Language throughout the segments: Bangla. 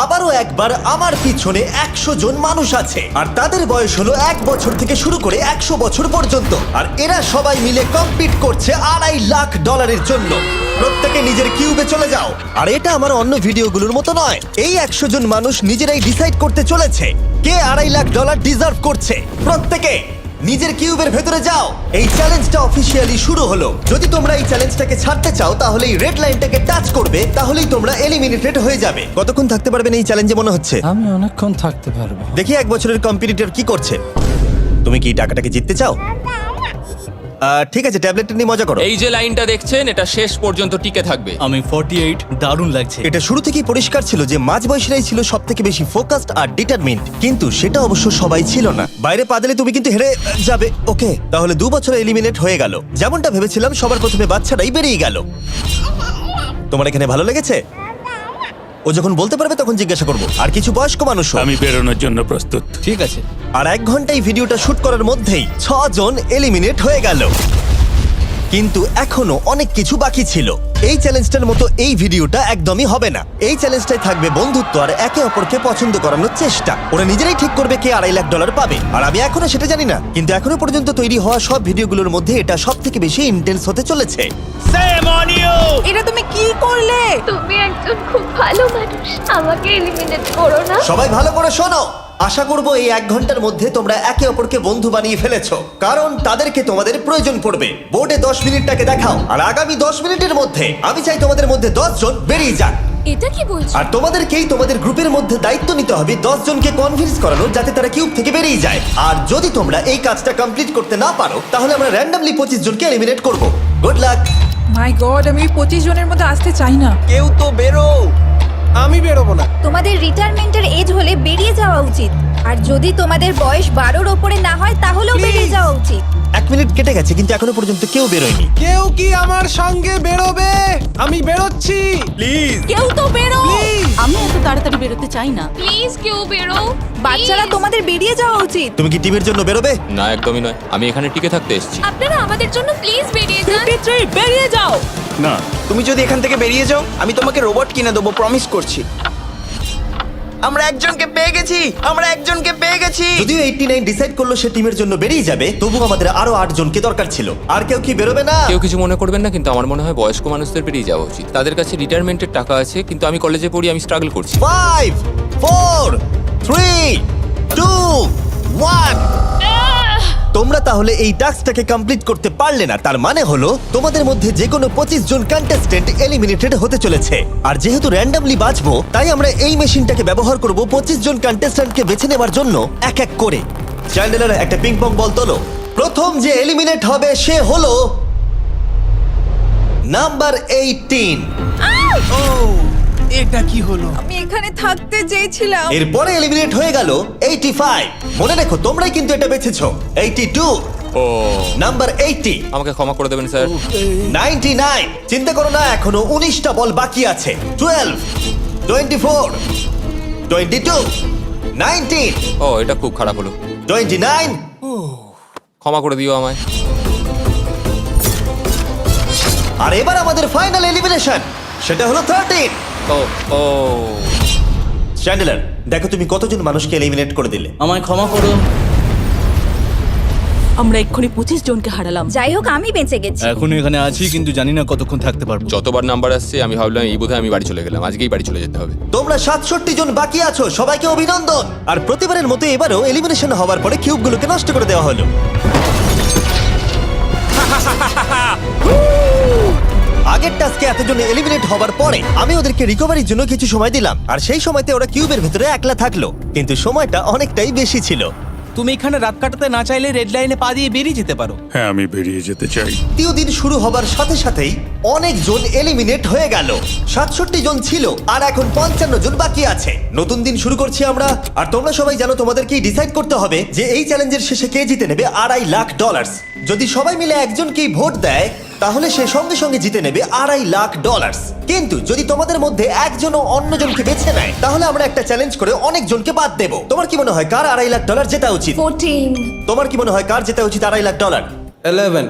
আবারও একবার আমার পিছনে 100 জন মানুষ আছে আর তাদের বয়স হলো 1 বছর থেকে শুরু করে 100 বছর পর্যন্ত। আর এরা সবাই মিলে কম্পিট করছে $2.5 লাখ জন্য। প্রত্যেকে নিজের কিউবে চলে যাও। আর এটা আমার অন্য ভিডিওগুলোর মতো নয়, এই 100 জন মানুষ নিজেরাই ডিসাইড করতে চলেছে কে $2.5 লাখ ডিজার্ভ করছে। প্রত্যেকে নিজের কিউবের ভেতরে যাও। এই চ্যালেঞ্জটা অফিসিয়ালি শুরু হলো। যদি তোমরা এই চ্যালেঞ্জটাকে ছাড়তে চাও তাহলে এই রেড লাইনটাকে টাচ করবে, তাহলেই তোমরা এলিমিনেটেড হয়ে যাবে। কতক্ষণ থাকতে পারবেন এই চ্যালেঞ্জে মনে হচ্ছে? আমি অনেকক্ষণ থাকতে পারবো। দেখি 1 বছরের কম্পিটিটর কি করছে। তুমি কি টাকাটাকে জিততে চাও? ঠিক আছে, ট্যাবলেটটা নিয়ে মজা করো। এই যে লাইনটা দেখছেন এটা শেষ পর্যন্ত টিকে থাকবে। আমি 48, দারুণ লাগছে। এটা শুরু থেকেই পরিষ্কার ছিল যে মাঝবয়সীরাই ছিল সব থেকে বেশি ফোকাসড আর ডিটারমিন্ড, কিন্তু সেটা অবশ্য সবাই ছিল না। বাইরে পা দিলে তুমি কিন্তু হেরে যাবে। ওকে, তাহলে 2 বছরে এলিমিনেট হয়ে গেল। যেমনটা ভেবেছিলাম, সবার প্রথমে বাচ্চারাই বেরিয়ে গেল। তোমার এখানে ভালো লেগেছে? ও যখন বলতে পারবে তখন জিজ্ঞাসা করবো। আর কিছু বয়স্ক মানুষ। আমি বেরোনোর জন্য প্রস্তুত। ঠিক আছে। আর 1 ঘন্টায় ভিডিওটা শুট করার মধ্যেই 6 জন এলিমিনেট হয়ে গেল। কিন্তু এখনো অনেক কিছু বাকি ছিল। এই চ্যালেঞ্জটার মতো এই ভিডিওটা একদমই হবে না। এই চ্যালেঞ্জটাই থাকবে বন্ধুত্ব আর একে অপরকে পছন্দ করানোর চেষ্টা। ওরা নিজেরাই ঠিক করবে কে $2.5 লাখ পাবে। আর আমি এখনো সেটা জানি না, কিন্তু এখনো পর্যন্ত তৈরি হওয়া সব ভিডিওগুলোর মধ্যে এটা সব থেকে বেশি ইন্টেন্স হতে চলেছে। এটা তুমি কি করলে? তুমি একজন খুব ভালো মানুষ, আমাকে এলিমিনেট করো না। সবাই ভালো করে শোনো। আশা করবো এই 1 ঘন্টার মধ্যে তোমরা একে অপরকে বন্ধু বানিয়ে ফেলেছো, কারণ তাদেরকে তোমাদের প্রয়োজন পড়বে। বোর্ডে 10 মিনিটটাকে দেখাও, আর আগামী 10 মিনিটের মধ্যে আমি চাই তোমাদের মধ্যে 10 জন বেরিয়ে যাক। এটা কি বলছো? আর তোমাদেরকেই তোমাদের গ্রুপের মধ্যে দায়িত্ব নিতে হবে 10 জনকে কনভিন্স করানোর, যাতে তারা কিউব থেকে বেরিয়ে যায়। আর যদি তোমরা এই কাজটা কমপ্লিট করতে না পারো তাহলে আমরা র্যান্ডমলি 25 জনকে এলিমিনেট করব। Good luck. মাই গড, আমি 25 জনের মধ্যে আসতে চাই না। কেউ তো বেরো। আমি বেরোবো না। তোমাদের রিটায়ারমেন্টের এজ হলে বেরিয়ে যাওয়া উচিত। আর যদি তোমাদের বয়স 12-র ওপরে না হয় তাহলেও বেরিয়ে যাওয়া উচিত। 1 মিনিট কেটে গেছে কিন্তু এখনো পর্যন্ত কেউ বেরোয়নি। কেউ কি আমার সঙ্গে বেরোবে? আমি বেরোচ্ছি। প্লিজ। কেউ তো বেরো। আমি এত তাড়াতাড়ি বেরোতে চাই না। প্লিজ কেউ বেরো। বাচ্চারা, তোমাদের বেরিয়ে যাওয়া উচিত। তুমি কি টিমের জন্য বেরোবে? না, একদমই নয়, আমি এখানে টিকে থাকতে এসেছি। আপনারা আমাদের জন্য প্লিজ বেরিয়ে যান। 53, বেরিয়ে যাও। না, তুমি যদি এখান থেকে বেরিয়ে যাও আমি তোমাকে রোবট কিনে দেবো, প্রমিস করছি। আমরা একজনকে পেয়ে গেছি। যদিও 89 ডিসাইড করলো সে টিমের জন্য বেরিয়ে যাবে, তবু আমাদের আরো 8 জনকে দরকার ছিল। আর কেউ কি বেরোবে না? কেউ কিছু মনে করবেন না, কিন্তু আমার মনে হয় বয়স্ক মানুষদের বেরিয়ে যাওয়া উচিত। তাদের কাছে রিটায়ারমেন্টের টাকা আছে, কিন্তু আমি কলেজে পড়ি, আমি স্ট্রাগল করছি। 5 4 3 2 1। তোমরা তাহলে এই টাস্কটাকে কমপ্লিট করতে পারলে না, তার মানে হলো তোমাদের মধ্যে যে কোনো 25 জন কন্টেস্টেন্ট এলিমিনেটেড হতে চলেছে। আর যেহেতু র্যান্ডমলি বাঁচবো, তাই আমরা এই মেশিনটাকে ব্যবহার করব 25 জন কন্টেস্টেন্টকে বেছে নেওয়ার জন্য এক এক করে। চ্যান্ডেলার, একটা পিং পং বল তোলো। প্রথম যে এলিমিনেট হবে সে হলো নাম্বার 18। এটা কি হলো? আমি এখানে থাকতে চেয়েছিলাম। এরপরে এলিমিনেট হয়ে গেল 85। মনে রেখো তোমরাই কিন্তু এটা বেছেছো। 82, ও, নাম্বার 80, আমাকে ক্ষমা করে দেবেন স্যার। 99। চিন্তা করো না, এখনো 19টা বল বাকি আছে। 12, 24, 22, 19, ও, এটা খুব খারাপ হলো। 29। ক্ষমা করে দিও আমায়। আর এবার আমাদের ফাইনাল এলিমিনেশন, সেটা হলো 13। ও ও, চ্যান্ডেলার, দেখো তুমি কতজন মানুষকে এলিমিনেট করে দিলে। আমায় ক্ষমা করো। আমরা এক্ষুনি 25 জনকে হারালাম। যাই হোক, আমি বেঁচে গেছি। এখনো এখানে আছি, কিন্তু জানি না কতক্ষণ থাকতে পারবো। যতবার নাম্বার আসছে আমি ভাবলাম এই বোধহয় আমি বাড়ি চলে গেলাম, আজকেই বাড়ি চলে যেতে হবে। তোমরা 67 জন বাকি আছো, সবাইকে অভিনন্দন। আর প্রতিবারের মতো এবারও এলিমিনেশন হওয়ার পরে কিউবগুলোকে নষ্ট করে দেওয়া হলো। আগের টাস্কে এতজন এলিমিনেট হবার পরে আমি ওদেরকে রিকভারির জন্য কিছু সময় দিলাম, আর সেই সময়তে ওরা কিউবের ভিতরে একলা থাকলো, কিন্তু সময়টা অনেকটাই বেশি ছিল। তুমি এখানে রাত কাটাতে না চাইলে রেড লাইনে পা দিয়ে বেরিয়ে যেতে পারো। হ্যাঁ, আমি বেরিয়ে যেতে চাই। তৃতীয় দিন শুরু হবার সাথে সাথেই অনেকজন এলিমিনেট হয়ে গেল। 67 জন ছিল, আর এখন 55 জন বাকি আছে। নতুন দিন শুরু করছি আমরা, আর তোমরা সবাই জানো তোমাদেরকেই ডিসাইড করতে হবে যে এই চ্যালেঞ্জের শেষে কে জিতে নেবে $2.5 লাখ। যদি সবাই মিলে একজনকেই ভোট দেয় তাহলে সে সঙ্গে সঙ্গে জিতে নেবে $2.5 লাখ। কিন্তু যদি তোমাদের মধ্যে একজনও অন্যজনকে বেছে নেয় তাহলে আমরা একটা চ্যালেঞ্জ করে অনেকজনকে বাদ দেব। তোমার কি মনে হয় কার $2.5 লাখ জেতা উচিত? 14। তোমার কি মনে হয় কার জেতা উচিত $2.5 লাখ? 11।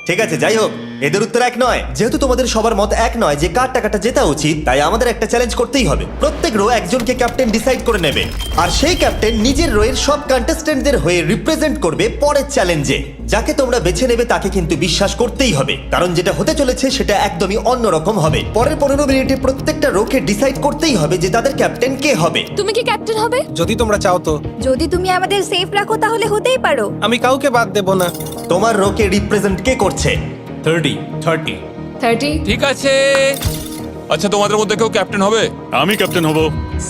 ঠিক আছে, যাই হোক, এদের উত্তর এক নয়। যেহেতু তোমাদের সবার মত এক নয় যে কার টাকাটা জেতা উচিত, তাই আমাদের একটা চ্যালেঞ্জ করতেই হবে। প্রত্যেক রো একজনকে ক্যাপ্টেন ডিসাইড করে নেবে, আর সেই ক্যাপ্টেন নিজের রোয়ের সব কন্টেস্টেন্টদের হয়ে রিপ্রেজেন্ট করবে পরের চ্যালেঞ্জে। যাকে তোমরা বেছে নেবে তাকে কিন্তু বিশ্বাস করতেই হবে, কারণ যেটা হতে চলেছে সেটা একদমই অন্যরকম হবে। পরের 15 মিনিটে প্রত্যেকটা রোকে ডিসাইড করতেই হবে যে তাদের ক্যাপ্টেন কে হবে। তুমি কি ক্যাপ্টেন হবে? যদি তোমরা চাও তো। যদি তুমি আমাদের সেফ রাখো তাহলে হতেই পারো। আমি কাউকে বাদ দেব না। তোমার রোকে রিপ্রেজেন্ট কে করছে? 30 ঠিক আছে। আচ্ছা, তোমাদের মধ্যে কেউ ক্যাপ্টেন হবে? আমি ক্যাপ্টেন হব।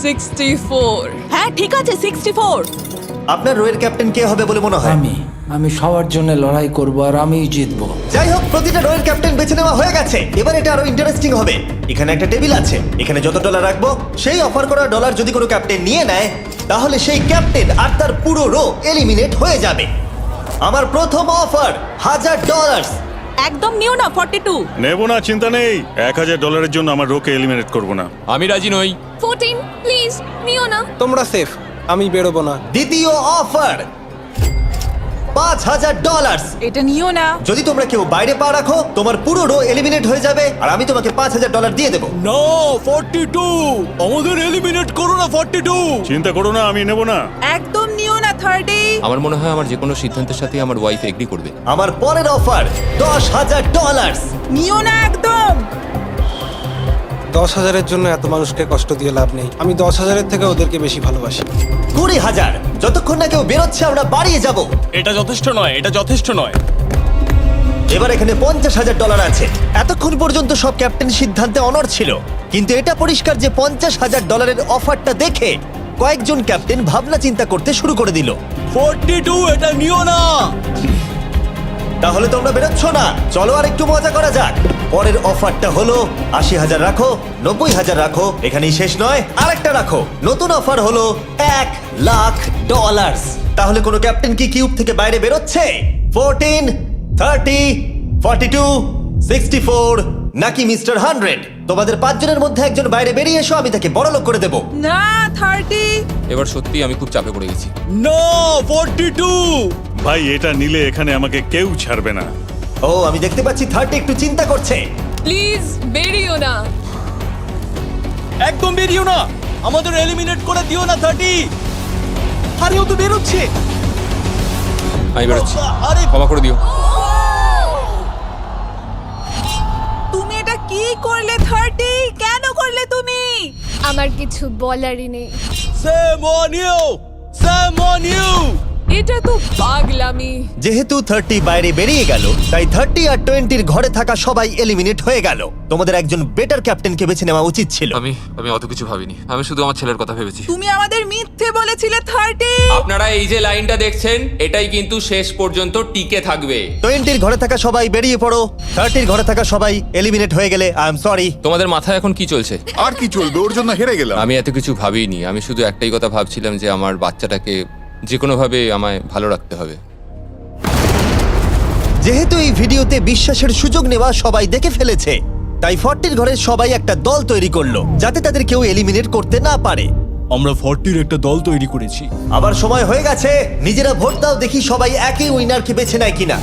64 হ্যাঁ ঠিক আছে 64। আপনার রোয়ের ক্যাপ্টেন কে হবে বলে মনে হয়? আমি সবার জন্য লড়াই করব আর আমিই জিতবো। যাই হোক, প্রতিটা রোয়ের ক্যাপ্টেন বেছে নেওয়া হয়ে গেছে। এবার এটা আরো ইন্টারেস্টিং হবে। এখানে একটা টেবিল আছে, এখানে যত ডলার রাখবো সেই অফার করা ডলার যদি কোনো ক্যাপ্টেন নিয়ে নেয়, তাহলে সেই ক্যাপ্টেন আর তার পুরো রো এলিমিনেট হয়ে যাবে। আমার প্রথম অফার $1000। একদম নিও না 42। নেব না, চিন্তা নেই। $1000 জন্য আমার রোকে এলিমিনেট করব না। আমি রাজি নই। 14 প্লিজ নিও না। তোমরা সেফ, আমি বেরোবো না। দ্বিতীয় অফার $5000। এটা নিও না। যদি তোমরা কেউ বাইরে পা রাখো, তোমার পুরো রো এলিমিনেট হয়ে যাবে, আর আমি তোমাকে $5000 দিয়ে দেবো। নো 42, আমাদের এলিমিনেট করো না 42। চিন্তা করো না, আমি নেব না। একদম নিও না 30। আমার মনে হয় আমার যে কোনো সিদ্ধান্তের সাথে আমার ওয়াইফ এগ্রি করবে। আমার পরের অফার $10000। নিও না একদম। 10,000-এর জন্য এত মানুষকে কষ্ট দিয়ে লাভ নেই। আমি 10,000-এর থেকে ওদেরকে বেশি ভালোবাসি। 20,000। যতক্ষণ না কেউ বেরোচ্ছে আমরা বাড়িয়ে যাব। এটা যথেষ্ট নয়, এটা যথেষ্ট নয়। এবার এখানে $50,000 আছে। এতক্ষণ পর্যন্ত সব ক্যাপ্টেন সিদ্ধান্তে অনড় ছিল, কিন্তু এটা পরিষ্কার যে $50,000-এর অফারটা দেখে কয়েকজন ক্যাপ্টেন ভাবনা চিন্তা করতে শুরু করে দিল। 42, এটা নিও না। তাহলে তোমরা বেরোচ্ছ না? চলো আর একটু মজা করা যাক। পরের অফারটা হলো 80,000 রাখো, 90,000 রাখো, এখানেই শেষ নয়, আরেকটা রাখো। নতুন অফার হলো $1,00,000। তাহলে কোনো ক্যাপ্টেন কি কিউব থেকে বাইরে বেরোচ্ছে? 14, 30, 42, 64 নাকি মিস্টার 100? তোমাদের 5 জনের মধ্যে একজন বাইরে বেরিয়ে এসো, আমি তাকে বড়লোক করে দেবো। না 30। এবার সত্যি আমি খুব চাপে পড়ে গেছি। নো 42। ভাই, এটা নিলে এখানে আমাকে কেউ ছাড়বে না। ও, আমি দেখতে পাচ্ছি 30 একটু চিন্তা করছে। প্লিজ বেরিও না। একদম বেরিও না, আমাদের এলিমিনেট করে দিও না 30। আরে ও তো বেরোচ্ছে। আমি বেরোচ্ছি, আরে ক্ষমা করে দিও। তুমি এটা কি করলে 30? কেন করলে তুমি? আমার কিছু বলারই নেই। Shame on you, shame on you. এটা তো পাগলামি। যেহেতু 30 বাইরে বেরিয়ে গেল, তাই 30 আর 20-র ঘরে থাকা সবাই এলিমিনেট হয়ে গেল। তোমাদের একজন বেটার ক্যাপ্টেনকে বেছে নেওয়া উচিত ছিল। আমি অত কিছু ভাবিনি, আমি শুধু আমার ছেলের কথা ভেবেছি। তুমি আমাদের মিথ্যে বলেছিলে 30। আপনারা এই যে লাইনটা দেখছেন, এটাই কিন্তু শেষ পর্যন্ত টিকে থাকবে। 20-র ঘরে থাকা সবাই বেরিয়ে পড়ো। 30-র ঘরে থাকা সবাই এলিমিনেট হয়ে গেলে আই এম সরি। তোমাদের মাথায় এখন কি চলছে? আর কি চলবে, ওর জন্য হেরে গেলাম। আমি এত কিছু ভাবিনি, আমি শুধু একটাই কথা ভাবছিলাম যে আমার বাচ্চাটাকে যে কোনোভাবে আমায় ভালো রাখতে হবে। যেহেতু এই ভিডিওতে বিশ্বাসের সুযোগ নেওয়া সবাই দেখে ফেলেছে, তাই 40-র ঘরের সবাই একটা দল তৈরি করলো যাতে তাদের কেউ এলিমিনেট করতে না পারে। আমরা 40-র একটা দল তৈরি করেছি। আবার সময় হয়ে গেছে, নিজেরা ভোট দাও, দেখি সবাই একই উইনারকে বেছে নেয় কিনা।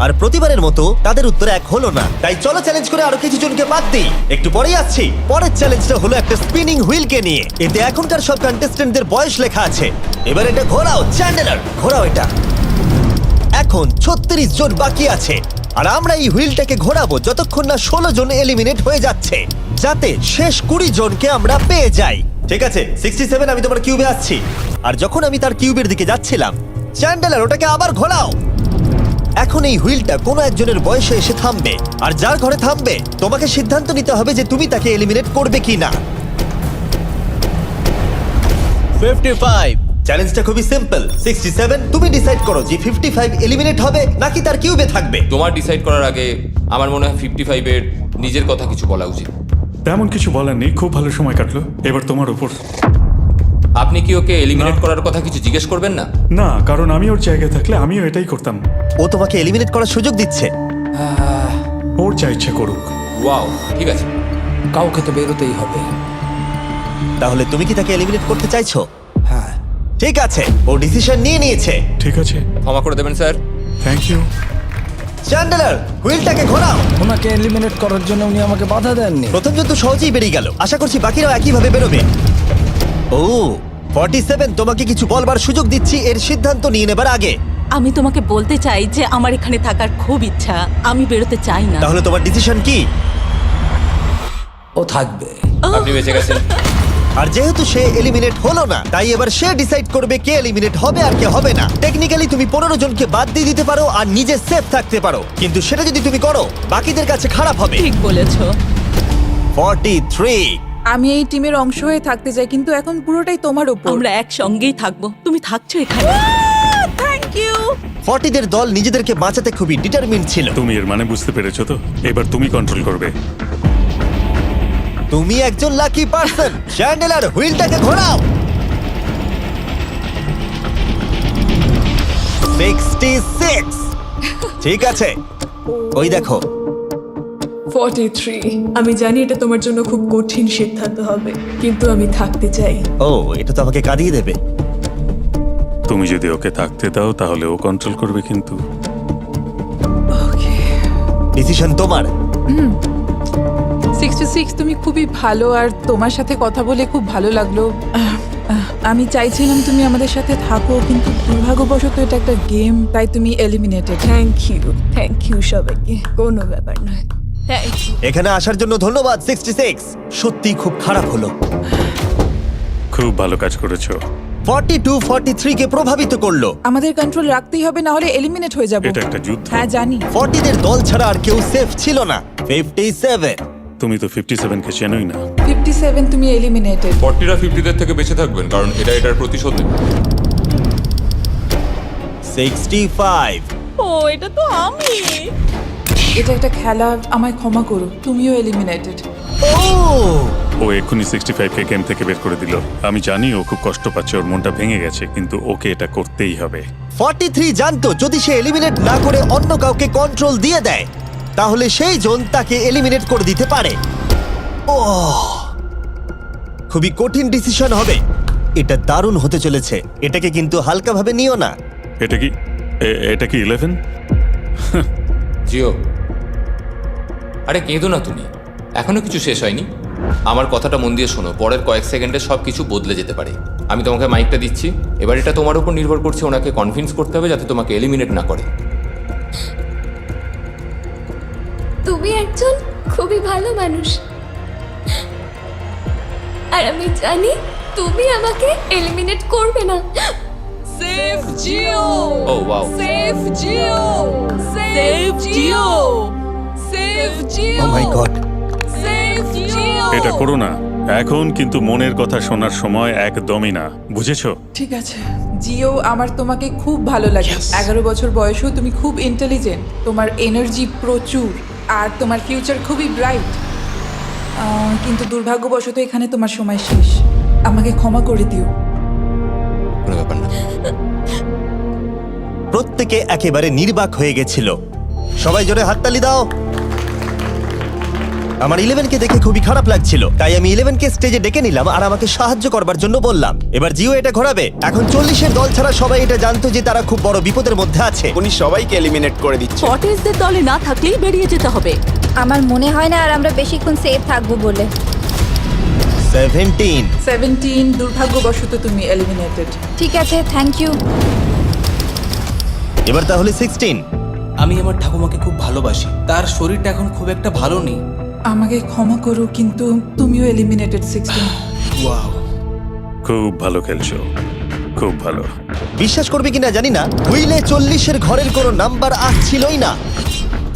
আর প্রতিবারের মতো তাদের উত্তর এক হলো না, তাই চলো চ্যালেঞ্জ করে আরো কিছু জনকে বাদ দিই। একটু পরেই আসছি। পরের চ্যালেঞ্জটা হলো একটা স্পিনিং হুইলকে নিয়ে। এতে এখনকার সব কন্টেস্টেন্টদের বয়স লেখা আছে। এবার এটা ঘোরাও, চ্যান্ডেলার ঘোরাও এটা। এখন 36 জন বাকি আছে, আর আমরা এই হুইলটাকে ঘোরাবো যতক্ষণ না 16 জন এলিমিনেট হয়ে যাচ্ছে, যাতে শেষ 20 জনকে আমরা পেয়ে যাই। ঠিক আছে 67, আমি তোমার কিউবে আসছি। আর যখন আমি তার কিউবের দিকে যাচ্ছিলাম, চ্যান্ডেলার ওটাকে আবার ঘোরাও। এখন এই হুইলটা কোনো একজনের বয়সে এসে থামবে, আর যার ঘরে থামবে তোমাকে সিদ্ধান্ত নিতে হবে যে তুমি তাকে এলিমিনেট করবে কি না। 55। চ্যালেঞ্জটা খুবই সিম্পল। 67, তুমি ডিসাইড করো যে 55 এলিমিনেট হবে নাকি তার কিউবে থাকবে। তোমার ডিসাইড করার আগে আমার মনে হয় 55-এর নিজের কথা কিছু বলা উচিত। তেমন কিছু বলার নেই, খুব ভালো সময় কাটলো। এবার তোমার উপর। আপনি কি ওকে এলিমিনেট করার কথা কিছু জিজ্ঞেস করবেন না? না, কারণ আমি ওর জায়গায় থাকলে আমিও এটাই করতাম। ও তোমাকে এলিমিনেট করার সুযোগ দিচ্ছে। ওর যা ইচ্ছে করুক। ওয়াও, ঠিক আছে। কাউকে তো বেরোতেই হবে। তাহলে তুমি কি তাকে এলিমিনেট করতে চাইছো? হ্যাঁ। ঠিক আছে, ও ডিসিশন নিয়ে নিয়েছে। ঠিক আছে, ক্ষমা করে দেবেন স্যার। Thank you. চ্যান্ডেলার হুইলটাকে ঘোরাও। ওনাকে এলিমিনেট করার জন্য উনি আমাকে বাধা দেননি। প্রথম জন্তু সহজেই বেরিয়ে গেল, আশা করছি বাকিরাও একইভাবে বেরোবে। ও 47, তোমাকে কিছু বলবার সুযোগ দিচ্ছি এর সিদ্ধান্ত নিয়ে নেবার আগে। আমি তোমাকে বলতে চাই যে আমার এখানে থাকার খুব ইচ্ছা, আমি বেরোতে চাই না। তাহলে তোমার ডিসিশন কি? ও থাকবে। আপনি বেঁচে গেছেন। আর যেহেতু সে এলিমিনেট হলো না, তাই এবার সে ডিসাইড করবে কে এলিমিনেট হবে আর কে হবে না। টেকনিক্যালি তুমি 15 জনকে বাদ দিয়ে দিতে পারো আর নিজে সেফ থাকতে পারো, কিন্তু সেটা যদি তুমি করো বাকিদের কাছে খারাপ হবে। ঠিক বলেছো। 43। আমি এই টিমের অংশ হয়ে থাকতে চাই, কিন্তু এখন পুরোটাই তোমার উপর। আমরা একসঙ্গেই থাকবো, তুমি থাকছো এখানে। Thank you. 40 দের দল নিজেদেরকে বাঁচাতে খুবই ডিটারমিন ছিল। তুমি এর মানে বুঝতে পেরেছো তো? এবার তুমি কন্ট্রোল করবে। তুমি একজন লাকি পারসন। চ্যান্ডেলার হুইলটাকে ঘোরাও। 66। ঠিক আছে, ওই দেখো। 43। আমি জানি এটা তোমার জন্য খুব কঠিন সিদ্ধান্ত হবে, কিন্তু আমি থাকতে চাই। ও, এটা তো আমাকে কাঁদিয়ে দেবে। তুমি যদি ওকে থাকতে দাও তাহলে ও কন্ট্রোল করবে, কিন্তু ডিসিশন তোমার। 66, তুমি খুবই ভালো আর তোমার সাথে কথা বলে খুব ভালো লাগলো। আমি চাইছিলাম তুমি আমাদের সাথে থাকো, কিন্তু দুর্ভাগ্যবশত এটা একটা গেম, তাই তুমি এলিমিনেটেড। থ্যাংক ইউ সবাইকে, কোনো ব্যাপার নয়। Thank you. এখানে আসার জন্য ধন্যবাদ 66। সত্যি খুব খারাপ হলো। খুব ভালো কাজ করেছো। 42 43 কে প্রভাবিত করলো। আমাদের কন্ট্রোল রাখতেই হবে, না হলে এলিমিনেট হয়ে যাব। এটা একটা যুদ্ধ। হ্যাঁ জানি। 40 দের দল ছাড়া আর কেউ সেফ ছিল না। 57। তুমি তো 57 কে চেনোই না। 57, তুমি এলিমিনেটেড। 40রা 50দের থেকে বেঁচে থাকবেন, কারণ এটা এটার প্রতিশোধ নেবে। 65। ও, এটা তো আমি। এটা একটা খেলা, আমায় ক্ষমা করো, তুমিও এলিমিনেটেড। ও, ও এক্ষুনি 65 কে গেম থেকে বের করে দিল। আমি জানি ও খুব কষ্ট পাচ্ছে, ওর মনটা ভেঙে গেছে, কিন্তু ওকে এটা করতেই হবে। 43 জানতো যদি সে এলিমিনেট না করে অন্য কাউকে কন্ট্রোল দিয়ে দেয়, তাহলে সেই জন তাকে এলিমিনেট করে দিতে পারে। ও, খুবই কঠিন ডিসিশন হবে। এটা দারুণ হতে চলেছে। এটাকে কিন্তু হালকাভাবে নিও না। এটা কি এটা কি 11? জিও, আরে কেঁদো না তুমি, এখনো কিছু শেষ হয়নি। আমার কথাটা মন দিয়ে শোনো, পরের কয়েক সেকেন্ডে সব কিছু বদলে যেতে পারে। আমি তোমাকে মাইকটা দিচ্ছি, এবার এটা তোমার উপর নির্ভর করছে। ওনাকে কনভিন্স করতে হবে যাতে তোমাকে এলিমিনেট না করে। তুমি একজন খুবই ভালো মানুষ, আর আমি জানি তুমি আমাকে এলিমিনেট করবে না। Save Jio. Oh wow, save Jio. Save Jio. Save Jio. Oh my god. Save Jio. এটা করো না এখন, কিন্তু মনের কথা শোনার সময় একদমই না, বুঝেছো? ঠিক আছে জিও, আমার তোমাকে খুব ভালো লাগে। 11 বছর বয়সেও তুমি খুব ইন্টেলিজেন্ট, তোমার এনার্জি প্রচুর, আর তোমার ফিউচার খুবই ব্রাইট। কিন্তু দুর্ভাগ্যবশত এখানে তোমার সময় শেষ। আমাকে ক্ষমা করে দিও। কোনো ব্যাপার না। প্রত্যেকে একেবারে নির্বাক হয়ে গেছিল। সবাই জোরে হাততালি দাও। আমার 11 কে দেখে খুবই খারাপ লাগছিল, তাই আমি 11 কে স্টেজে ডেকে নিলাম আর আমাকে সাহায্য করবার জন্য বললাম। এবার জিও এটা ঘোরাবে। এখন 40 এর দল ছাড়া সবাই এটা জানতো যে তারা খুব বড় বিপদের মধ্যে আছে। উনি সবাইকে এলিমিনেট করে দিচ্ছে। 40দের দলে না থাকলেই বেরিয়ে যেতে হবে। আমার মনে হয় না আর আমরা বেশিক্ষণ সেফ থাকবো বলে। 17। দুর্ভাগ্যবশত তুমি এলিমিনেটেড। ঠিক আছে, থ্যাংক ইউ। এবার তাহলে 16। আমি আমার ঠাকুমাকে খুব ভালোবাসি, তার শরীরটা এখন খুব একটা ভালো নেই। আমাকে ক্ষমা করো, কিন্তু তুমিও এলিমিনেটেড 16। ওয়াও, খুব ভালো খেলছো, খুব ভালো। বিশ্বাস করবে কিনা জানি না, হুইলে 40 এর ঘরের কোনো নাম্বার আসছিলই না।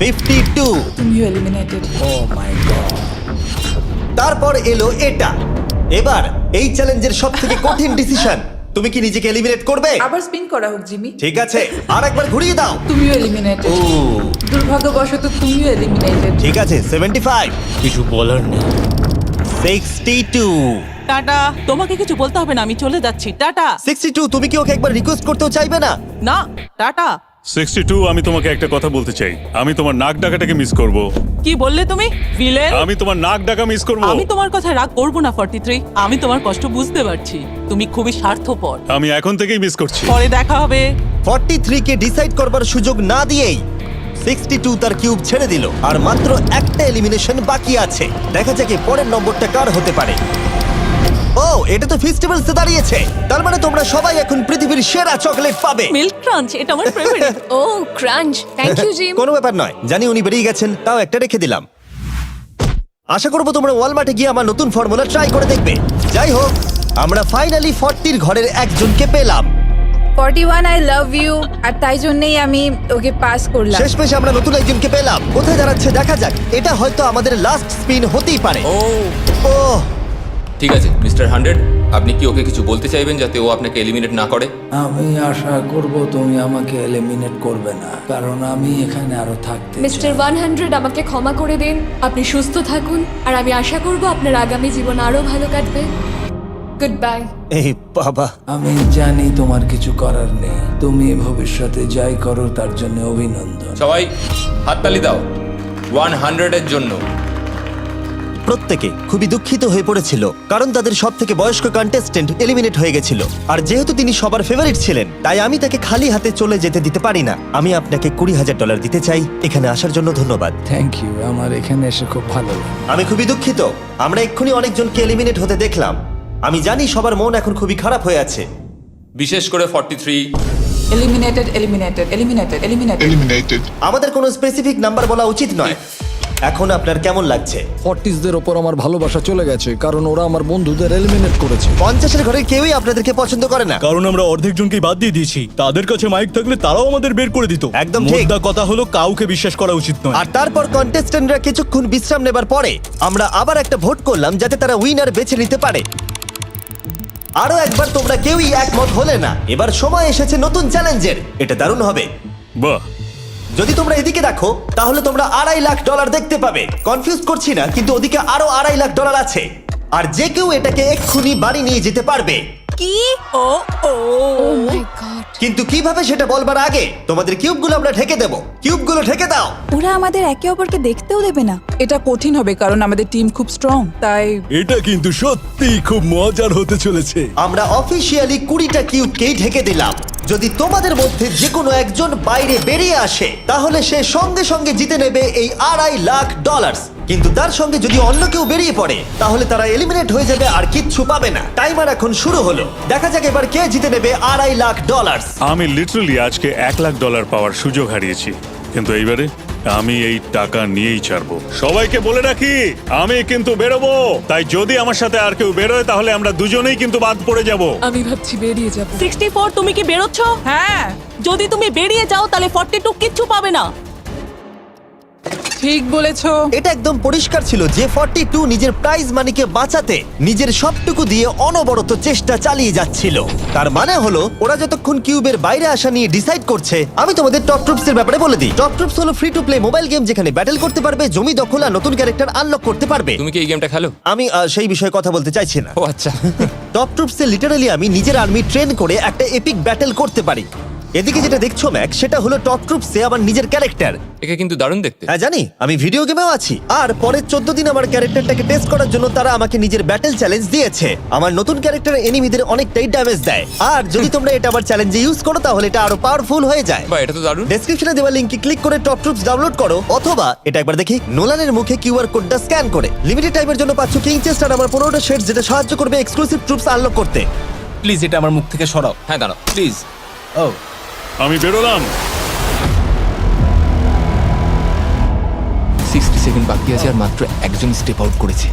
52। তুমিও এলিমিনেটেড। O my god. তারপর এলো এটা। এবার এই চ্যালেঞ্জের সবথেকে কঠিন ডিসিশন। তুমি কি নিজেকে এলিমিনেট করবে? আবার স্পিন করা হোক জিমি। ঠিক আছে, আর একবার ঘুরিয়ে দাও। তুমিও এলিমিনেটেড। ও, দুর্ভাগ্যবশত তুমিও এলিমিনেটেড। ঠিক আছে। 75। কিছু বলার নেই। 62। টাটা। তোমাকে কিছু বলতে হবে না, আমি চলে যাচ্ছি। টাটা। 62। তুমি কি ওকে একবার রিকোয়েস্ট করতেও চাইবে না? না, টাটা। 62, আমি তোমাকে একটা কথা বলতে চাই। আমি তোমার নাক ডাকাটাকে মিস করব। কি বললে তুমি? ভিলেন। আমি তোমার নাক ডাকা মিস করব। আমি তোমার কথা রাগ করব না 43। আমি তোমার কষ্ট বুঝতে পারছি, তুমি খুবই স্বার্থপর। আমি এখন থেকেই মিস করছি। পরে দেখা হবে। 43 কে ডিসাইড করবার সুযোগ না দিয়েই 62 তার কিউব ছেড়ে দিল আর মাত্র একটা এলিমিনেশন বাকি আছে। দেখা যাক এর পরের নম্বরটা কার হতে পারে। ও, এটা তো ফেস্টিভ্যালসে দাঁড়িয়েছে। তার মানে তোমরা সবাই এখন পৃথিবীর সেরা চকলেট পাবে। মিল্ক ক্রাঞ্চ এটা আমার ফেভারিট। ও ক্রাঞ্চ, থ্যাংক ইউ জিম। কোনো ব্যাপার নয়, জানি উনি বেরিয়ে গেছেন, তাও একটা রেখে দিলাম। আশা করবো তোমরা ওয়ালমার্টে গিয়ে আমার নতুন ফর্মুলা ট্রাই করে দেখবে। যাই হোক, আমরা ফাইনালি 40 ঘরের একজনকে পেলাম। 41 আই লাভ ইউ, আর তাই জন্যই আমি ওকে পাস করলাম। শেষমেশ আমরা নতুন একজনকে পেলাম। কোথায় দাঁড়াচ্ছে দেখা যাক। এটা হয়তো আমাদের লাস্ট স্পিন হতেই পারে। ও ঠিক আছে মিস্টার 100, আপনি কি ওকে কিছু বলতে চাইবেন যাতে ও আপনাকে এলিমিনেট না করে? আমি আশা করব তুমি আমাকে এলিমিনেট করবে না, কারণ আমি এখানে আরো থাকতে মিস্টার 100 আমাকে ক্ষমা করে দিন। আপনি সুস্থ থাকুন আর আমি আশা করব আপনার আগামী জীবন আরো ভালো কাটবে। Good bye. এই বাবা, আমি জানি তোমার কিছু করার নেই। তুমি ভবিষ্যতে যাই করো তার জন্য অভিনন্দন। সবাই হাততালি দাও 100 এর জন্য। প্রত্যেকে খুবই দুঃখিত হয়ে পড়েছিল কারণ তাদের সব থেকে বয়স্ক কন্টেস্টেন্ট এলিমিনেট হয়ে গেছিল। আর যেহেতু তিনি সবার ফেভারিট ছিলেন, তাই আমি তাকে খালি হাতে চলে যেতে দিতে পারি না। আমি আপনাকে $20,000 দিতে চাই। এখানে আসার জন্য ধন্যবাদ। থ্যাংক ইউ, আমার এখানে এসে খুব ভালো লাগে। আমি খুবই দুঃখিত, আমরা এক্ষুনি অনেকজনকে এলিমিনেট হতে দেখলাম। আমি জানি সবার মন এখন খুবই খারাপ হয়ে আছে। বিশেষ করে 43। Eliminated, eliminated, eliminated, eliminated. আমাদের কোনো স্পেসিফিক নাম্বার বলা উচিত নয়। এখন আপনার কেমন লাগছে? 40দের ওপর আমার ভালোবাসা চলে গেছে, কারণ ওরা আমার বন্ধুদের এলিমিনেট করেছে। 50-এর ঘরের কেউই আপনাদেরকে পছন্দ করে না। কারণ আমরা অর্ধেক জনকেই বাদ দিয়ে দিয়েছি। তাদের কাছে মাইক থাকলে তারাও আমাদের বের করে দিত। একদম ঠিক। মোদ্দা কথা হলো কাউকে বিশ্বাস করা উচিত নয়। আর তারপর কন্টেস্ট্যান্টরা কিছুক্ষণ বিশ্রাম নেবার পরে আমরা আবার একটা ভোট করলাম যাতে তারা উইনার বেছে নিতে পারে। আরো একবার তোমরা কেউই একমত হলে না। এবার সময় এসেছে নতুন চ্যালেঞ্জের। এটা দারুণ হবে। বাহ, যদি তোমরা এদিকে দেখো তাহলে তোমরা $2.5 লাখ দেখতে পাবে। কনফিউজ করছি না, কিন্তু ওদিকে আরো $2.5 লাখ আছে। আর যে কেউ এটাকে এক্ষুনি বাড়ি নিয়ে যেতে পারবে। কি? ও ও ও মাই গড। কিন্তু কিভাবে সেটা বলবার আগে তোমাদের কিউবগুলো আমরা ঢেকে দেবো। কিউবগুলো ঢেকে দাও। ওরা আমাদের একে অপরকে দেখতেও দেবে না। এটা কঠিন হবে কারণ আমাদের টিম খুব স্ট্রং, তাই এটা কিন্তু সত্যি খুব মজার হতে চলেছে। আমরা অফিসিয়ালি 20টা কিউবকেই ঢেকে দিলাম। যদি তোমাদের মধ্যে যে কোনো একজন বাইরে বেরিয়ে আসে তাহলে সে সঙ্গে সঙ্গে জিতে নেবে এই $2.5 লাখ। কিন্তু তার সঙ্গে যদি অন্য কেউ বেরিয়ে পড়ে তাহলে তারা এলিমিনেট হয়ে যাবে আর কিচ্ছু পাবে না। টাইমার এখন শুরু হলো। দেখা যাক এবার কে জিতে নেবে $2.5 লাখ। আমি লিটারালি আজকে $1 লাখ পাওয়ার সুযোগ হারিয়েছি, কিন্তু এইবারে আমি এই টাকা নিয়েই ছাড়বো। সবাইকে বলে রাখি, আমি কিন্তু বেরোবো। তাই যদি আমার সাথে আর কেউ বেরোয় তাহলে আমরা দুজনেই কিন্তু বাদ পড়ে যাব। আমি ভাবছি বেরিয়ে যাব। 64 তুমি কি বেরোচ্ছ? হ্যাঁ, যদি তুমি বেরিয়ে যাও তাহলে 42 কিচ্ছু পাবে না। ঠিক বলেছো। এটা একদম পরিষ্কার ছিল যে 42 নিজের প্রাইজ মানিকে বাঁচাতে নিজের সবটুকু দিয়ে অনবরত চেষ্টা চালিয়ে যাচ্ছিল। তার মানে হলো ওরা যতক্ষণ কিউবের বাইরে আসা নিয়ে ডিসাইড করছে। আমি তোমাদের টপ ট্রুপস এর ব্যাপারে বলে দিই। টপ ট্রুপস হলো free to play mobile game যেখানে ব্যাটল করতে পারবে, জমি দখল আর নতুন ক্যারেক্টার আনলক করতে পারবে। তুমি কি এই গেমটা খেলো? আমি সেই বিষয়ে কথা বলতে চাইছি না। ও আচ্ছা। টপ ট্রুপসে লিটারালি আমি নিজের আর্মি ট্রেন করে একটা এপিক ব্যাটল করতে পারি। এদিকে যেটা দেখছো ম্যাক, সেটা হলো টপ ট্রুপসে আমার নিজের ক্যারেক্টার। একে কিন্তু দারুণ দেখতে। হ্যাঁ জানি, আমি ভিডিও গেমেও আছি। আর পরের 14 দিন আমার ক্যারেক্টারটাকে টেস্ট করার জন্য তারা আমাকে নিজের ব্যাটল চ্যালেঞ্জ দিয়েছে। আমার নতুন ক্যারেক্টার এনিমিদের অনেকটাই ড্যামেজ দেয়। আর যদি তোমরা এটা আবার চ্যালেঞ্জে ইউজ করো তাহলে এটা আরো পাওয়ারফুল হয়ে যায়। বা এটা তো দারুণ। ডেসক্রিপশনে দেওয়া লিংকে ক্লিক করে টপ ট্রুপস ডাউনলোড করো, অথবা এটা একবার দেখি নোলানের মুখে কিউআর কোডটা স্ক্যান করে। লিমিটেড টাইমের জন্য পাচ্ছ কিং চেস্ট আর আমার 15টা শেডস, যেটা সাহায্য করবে এক্সক্লুসিভ ট্রুপস আনলক করতে। প্লিজ এটা আমার মুখ থেকে সরাও। হ্যাঁ দাঁড়াও। প্লিজ। ও আমি বেরোলাম। 60 সেকেন্ড বাকি আছে আর মাত্র একজন স্টেপ আউট করেছে।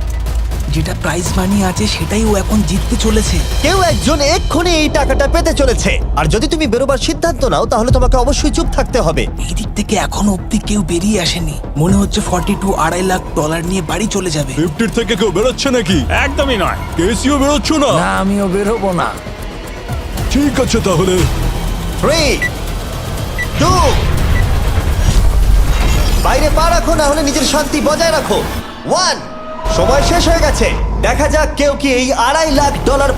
যেটা প্রাইজ মানি আছে সেটাই ও এখন জিততে চলেছে। কেউ একজন এক্ষুনি এই টাকাটা পেতে চলেছে। আর যদি তুমি বেরোবার সিদ্ধান্ত নাও তাহলে তোমাকে অবশ্যই চুপ থাকতে হবে। এই দিক থেকে এখনো অব্দি কেউ বেরিয়ে আসেনি। মনে হচ্ছে 42 $2.5 লাখ নিয়ে বাড়ি চলে যাবে। 50 থেকে কেউ বেরোচ্ছে নাকি? একদমই নয়। কেসিও বেরোচ্ছ না? না, আমিও বেরোবো না। ঠিক আছে তাহলে। 3, 2, বাইরে পা রাখো, না হলে নিজের শান্তি বজায় রাখো। 1, সময় শেষ হয়ে গেছে। দেখা যাক কেউ কি এই $2.5 লাখ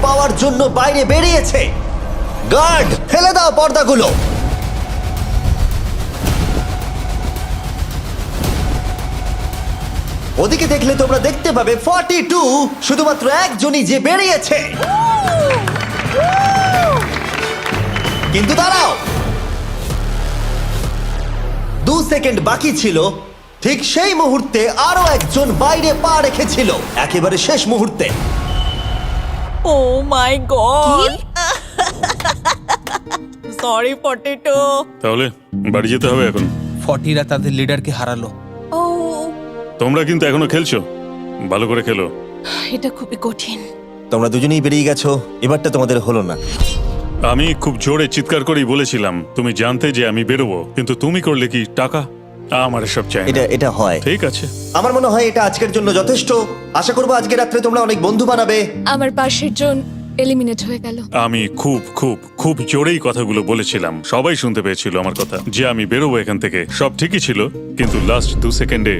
পাওয়ার জন্য বাইরে বেরিয়েছে। গার্ড, ফেলে দাও পর্দাগুলো। ওদিকে দেখলে তোমরা দেখতে পাবে 42 শুধুমাত্র একজনই যে বেরিয়েছে। কিন্তু দাঁড়াও, 2 সেকেন্ড বাকি ছিল, ঠিক সেই মুহূর্তে আরো একজন বাইরে পা রেখেছিল, একেবারে শেষ মুহূর্তে। ও মাই গড সরি পটেটো। তাহলে বাড়ি যেতে হবে এখন। ফর্টিরা তাদের লিডারকে হারালো। ও তোমরা কিন্তু এখনো খেলছো, ভালো করে খেলো। এটা খুবই কঠিন। তোমরা দুজনেই বেরিয়ে গেছো, এবারটা তোমাদের হলো না। আমি খুব জোরে চিৎকার করেই বলেছিলাম তুমি জানতে যে আমি বেরোবো, কিন্তু তুমি করলে কি টাকা? আমার সব চাই না। এটা হয়। ঠিক আছে, আমার মনে হয় এটা আজকের জন্য যথেষ্ট। আশা করবো আজকে রাত্রে তোমরা অনেক বন্ধু বানাবে। আমার পাশের জন এলিমিনেট হয়ে গেল। আমি খুব খুব খুব জোরেই কথাগুলো বলেছিলাম, সবাই শুনতে পেয়েছিল আমার কথা, যে আমি বেরোবো এখান থেকে। সব ঠিকই ছিল, কিন্তু লাস্ট 2 সেকেন্ডে।